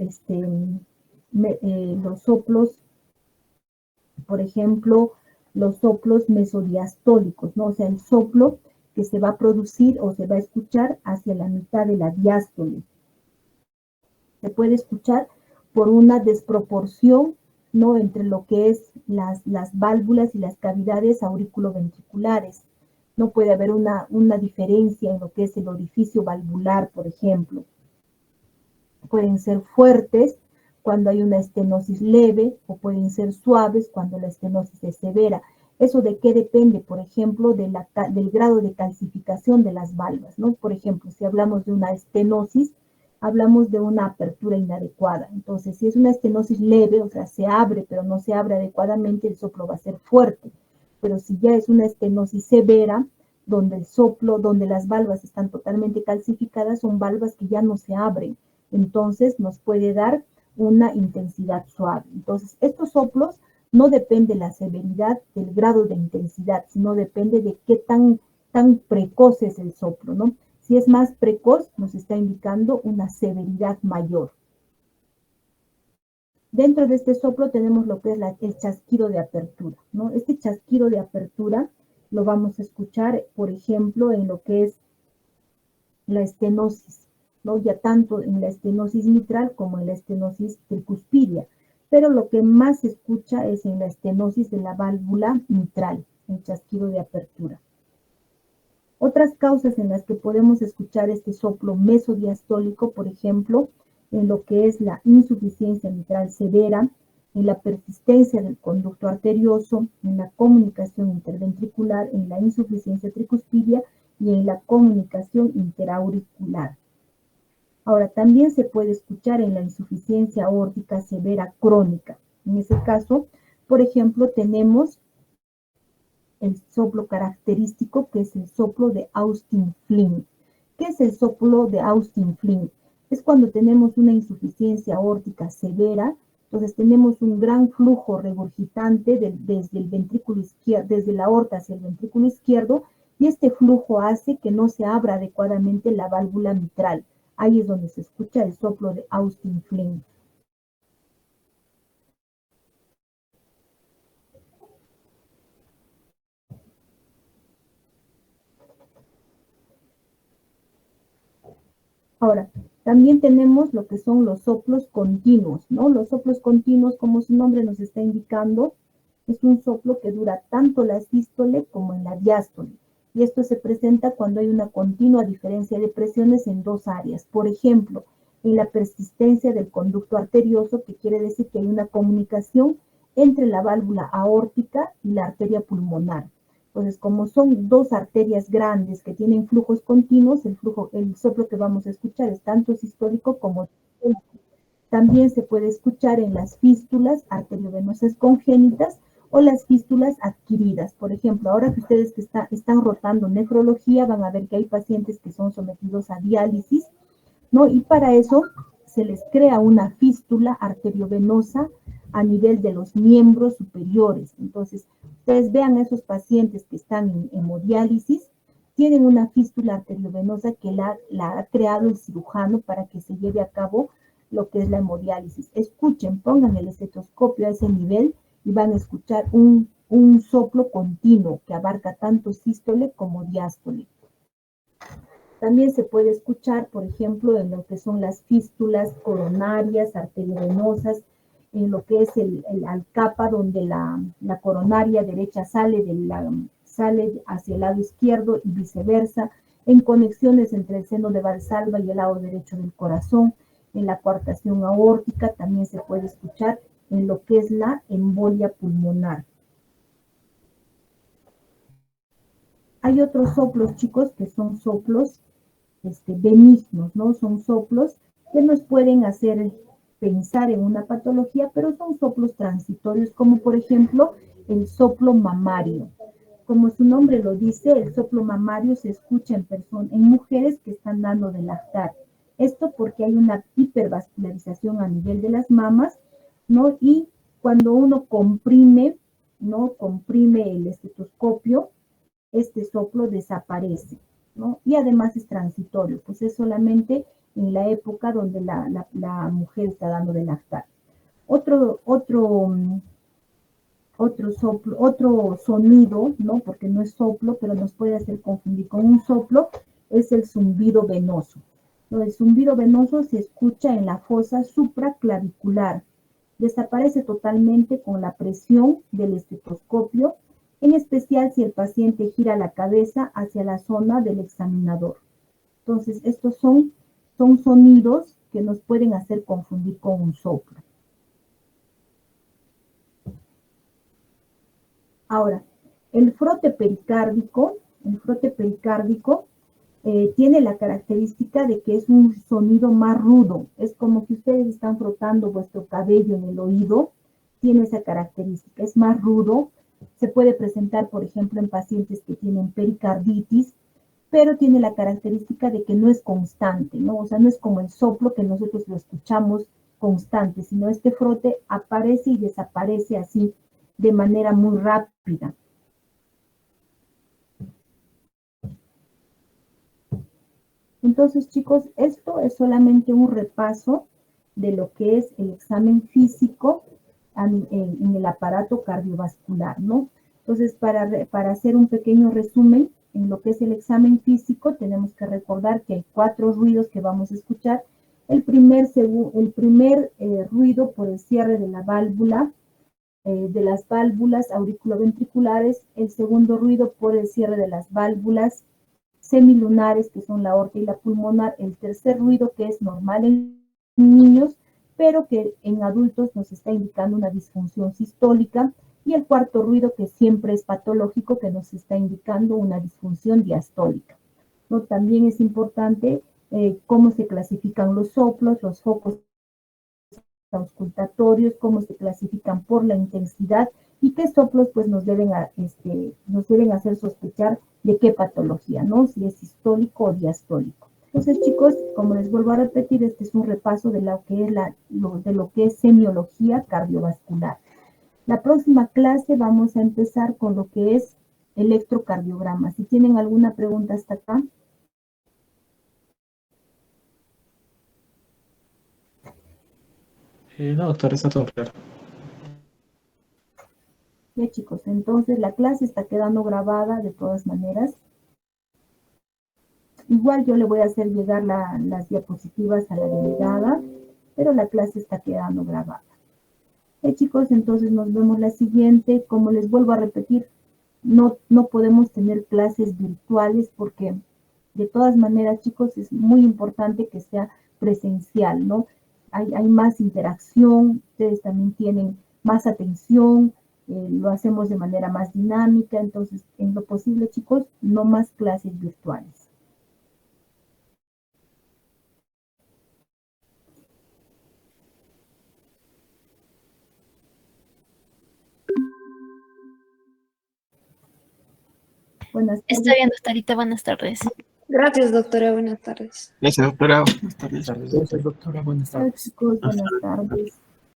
por ejemplo, los soplos mesodiastólicos, ¿no? O sea, el soplo que se va a producir o se va a escuchar hacia la mitad de la diástole. Se puede escuchar por una desproporción, ¿no? Entre lo que es las válvulas y las cavidades auriculoventriculares. No puede haber una diferencia en lo que es el orificio valvular, por ejemplo. Pueden ser fuertes cuando hay una estenosis leve o pueden ser suaves cuando la estenosis es severa. ¿Eso de qué depende? Por ejemplo, del grado de calcificación de las válvulas, ¿no? Por ejemplo, si hablamos de una estenosis, hablamos de una apertura inadecuada. Entonces, si es una estenosis leve, o sea, se abre pero no se abre adecuadamente, el soplo va a ser fuerte. Pero si ya es una estenosis severa, donde el soplo, donde las válvulas están totalmente calcificadas, son válvulas que ya no se abren. Entonces, nos puede dar una intensidad suave. Entonces, estos soplos no depende de la severidad del grado de intensidad, sino depende de qué tan precoz es el soplo, ¿no? Si es más precoz, nos está indicando una severidad mayor. Dentro de este soplo tenemos lo que es el chasquido de apertura, ¿no? Este chasquido de apertura lo vamos a escuchar, por ejemplo, en lo que es la estenosis, ¿no? Ya tanto en la estenosis mitral como en la estenosis tricuspidia. Pero lo que más se escucha es en la estenosis de la válvula mitral, el chasquido de apertura. Otras causas en las que podemos escuchar este soplo mesodiastólico, por ejemplo, en lo que es la insuficiencia mitral severa, en la persistencia del conducto arterioso, en la comunicación interventricular, en la insuficiencia tricuspidia y en la comunicación interauricular. Ahora, también se puede escuchar en la insuficiencia aórtica severa crónica. En ese caso, por ejemplo, tenemos el soplo característico, que es el soplo de Austin-Flynn. ¿Qué es el soplo de Austin-Flynn? Es cuando tenemos una insuficiencia aórtica severa, entonces tenemos un gran flujo regurgitante desde el ventrículo izquierdo, desde la aorta hacia el ventrículo izquierdo, y este flujo hace que no se abra adecuadamente la válvula mitral. Ahí es donde se escucha el soplo de Austin-Flynn. Ahora, también tenemos lo que son los soplos continuos, ¿no? Los soplos continuos, como su nombre nos está indicando, es un soplo que dura tanto la sístole como en la diástole. Y esto se presenta cuando hay una continua diferencia de presiones en dos áreas. Por ejemplo, en la persistencia del conducto arterioso, que quiere decir que hay una comunicación entre la válvula aórtica y la arteria pulmonar. Entonces, como son dos arterias grandes que tienen flujos continuos, el soplo que vamos a escuchar es tanto sistólico como diastólico. También se puede escuchar en las fístulas arteriovenosas congénitas o las fístulas adquiridas. Por ejemplo, ahora que ustedes que están rotando nefrología, van a ver que hay pacientes que son sometidos a diálisis, ¿no? Y para eso se les crea una fístula arteriovenosa a nivel de los miembros superiores. Entonces, ustedes vean a esos pacientes que están en hemodiálisis, tienen una fístula arteriovenosa que la ha creado el cirujano para que se lleve a cabo lo que es la hemodiálisis. Escuchen, pongan el estetoscopio a ese nivel y van a escuchar un soplo continuo que abarca tanto sístole como diástole. También se puede escuchar, por ejemplo, en lo que son las fístulas coronarias, arteriovenosas, en lo que es el alcapa, donde la coronaria derecha sale hacia el lado izquierdo y viceversa, en conexiones entre el seno de Valsalva y el lado derecho del corazón, en la coartación aórtica, también se puede escuchar en lo que es la embolia pulmonar. Hay otros soplos, chicos, que son soplos benignos, ¿no? Son soplos que nos pueden hacer pensar en una patología, pero son soplos transitorios, como por ejemplo el soplo mamario. Como su nombre lo dice, el soplo mamario se escucha en mujeres que están dando de lactar. Esto porque hay una hipervascularización a nivel de las mamas, ¿no? Y cuando uno comprime, ¿no? Comprime el estetoscopio, este soplo desaparece, ¿no? Y además es transitorio, pues es solamente en la época donde la mujer está dando de lactar. Otro sonido, ¿no? Porque no es soplo, pero nos puede hacer confundir con un soplo, es el zumbido venoso. ¿No? El zumbido venoso se escucha en la fosa supraclavicular. Desaparece totalmente con la presión del estetoscopio, en especial si el paciente gira la cabeza hacia la zona del examinador. Entonces, estos son sonidos que nos pueden hacer confundir con un soplo. Ahora, el frote pericárdico tiene la característica de que es un sonido más rudo. Es como que ustedes están frotando vuestro cabello en el oído. Tiene esa característica, es más rudo. Se puede presentar, por ejemplo, en pacientes que tienen pericarditis, pero tiene la característica de que no es constante, ¿no? O sea, no es como el soplo que nosotros lo escuchamos constante, sino este frote aparece y desaparece así de manera muy rápida. Entonces, chicos, esto es solamente un repaso de lo que es el examen físico en el aparato cardiovascular, ¿no? Entonces, para hacer un pequeño resumen en lo que es el examen físico, tenemos que recordar que hay 4 ruidos que vamos a escuchar. El primer ruido por el cierre de la válvula, de las válvulas auriculoventriculares. El segundo ruido por el cierre de las válvulas semilunares, que son la aorta y la pulmonar. El tercer ruido, que es normal en niños, pero que en adultos nos está indicando una disfunción sistólica. Y el cuarto ruido, que siempre es patológico, que nos está indicando una disfunción diastólica, ¿no? También es importante cómo se clasifican los soplos, los focos auscultatorios, cómo se clasifican por la intensidad y qué soplos pues nos deben hacer sospechar de qué patología, ¿no? Si es sistólico o diastólico. Entonces, chicos, como les vuelvo a repetir, este es un repaso de lo que es semiología cardiovascular. La próxima clase vamos a empezar con lo que es electrocardiograma. Si tienen alguna pregunta hasta acá. No, doctor, está todo claro. Ya, chicos, entonces la clase está quedando grabada de todas maneras. Igual yo le voy a hacer llegar las diapositivas a la delegada, pero la clase está quedando grabada. Chicos, entonces nos vemos la siguiente. Como les vuelvo a repetir, no podemos tener clases virtuales porque de todas maneras, chicos, es muy importante que sea presencial, ¿no? Hay más interacción, ustedes también tienen más atención, lo hacemos de manera más dinámica, entonces, en lo posible, chicos, no más clases virtuales. Buenas tardes. Está bien, doctorita, buenas tardes. Gracias, doctora. Buenas tardes. Gracias, doctora. Buenas tardes. Gracias, doctora. Buenas Chao, tardes. chicos, buenas tardes.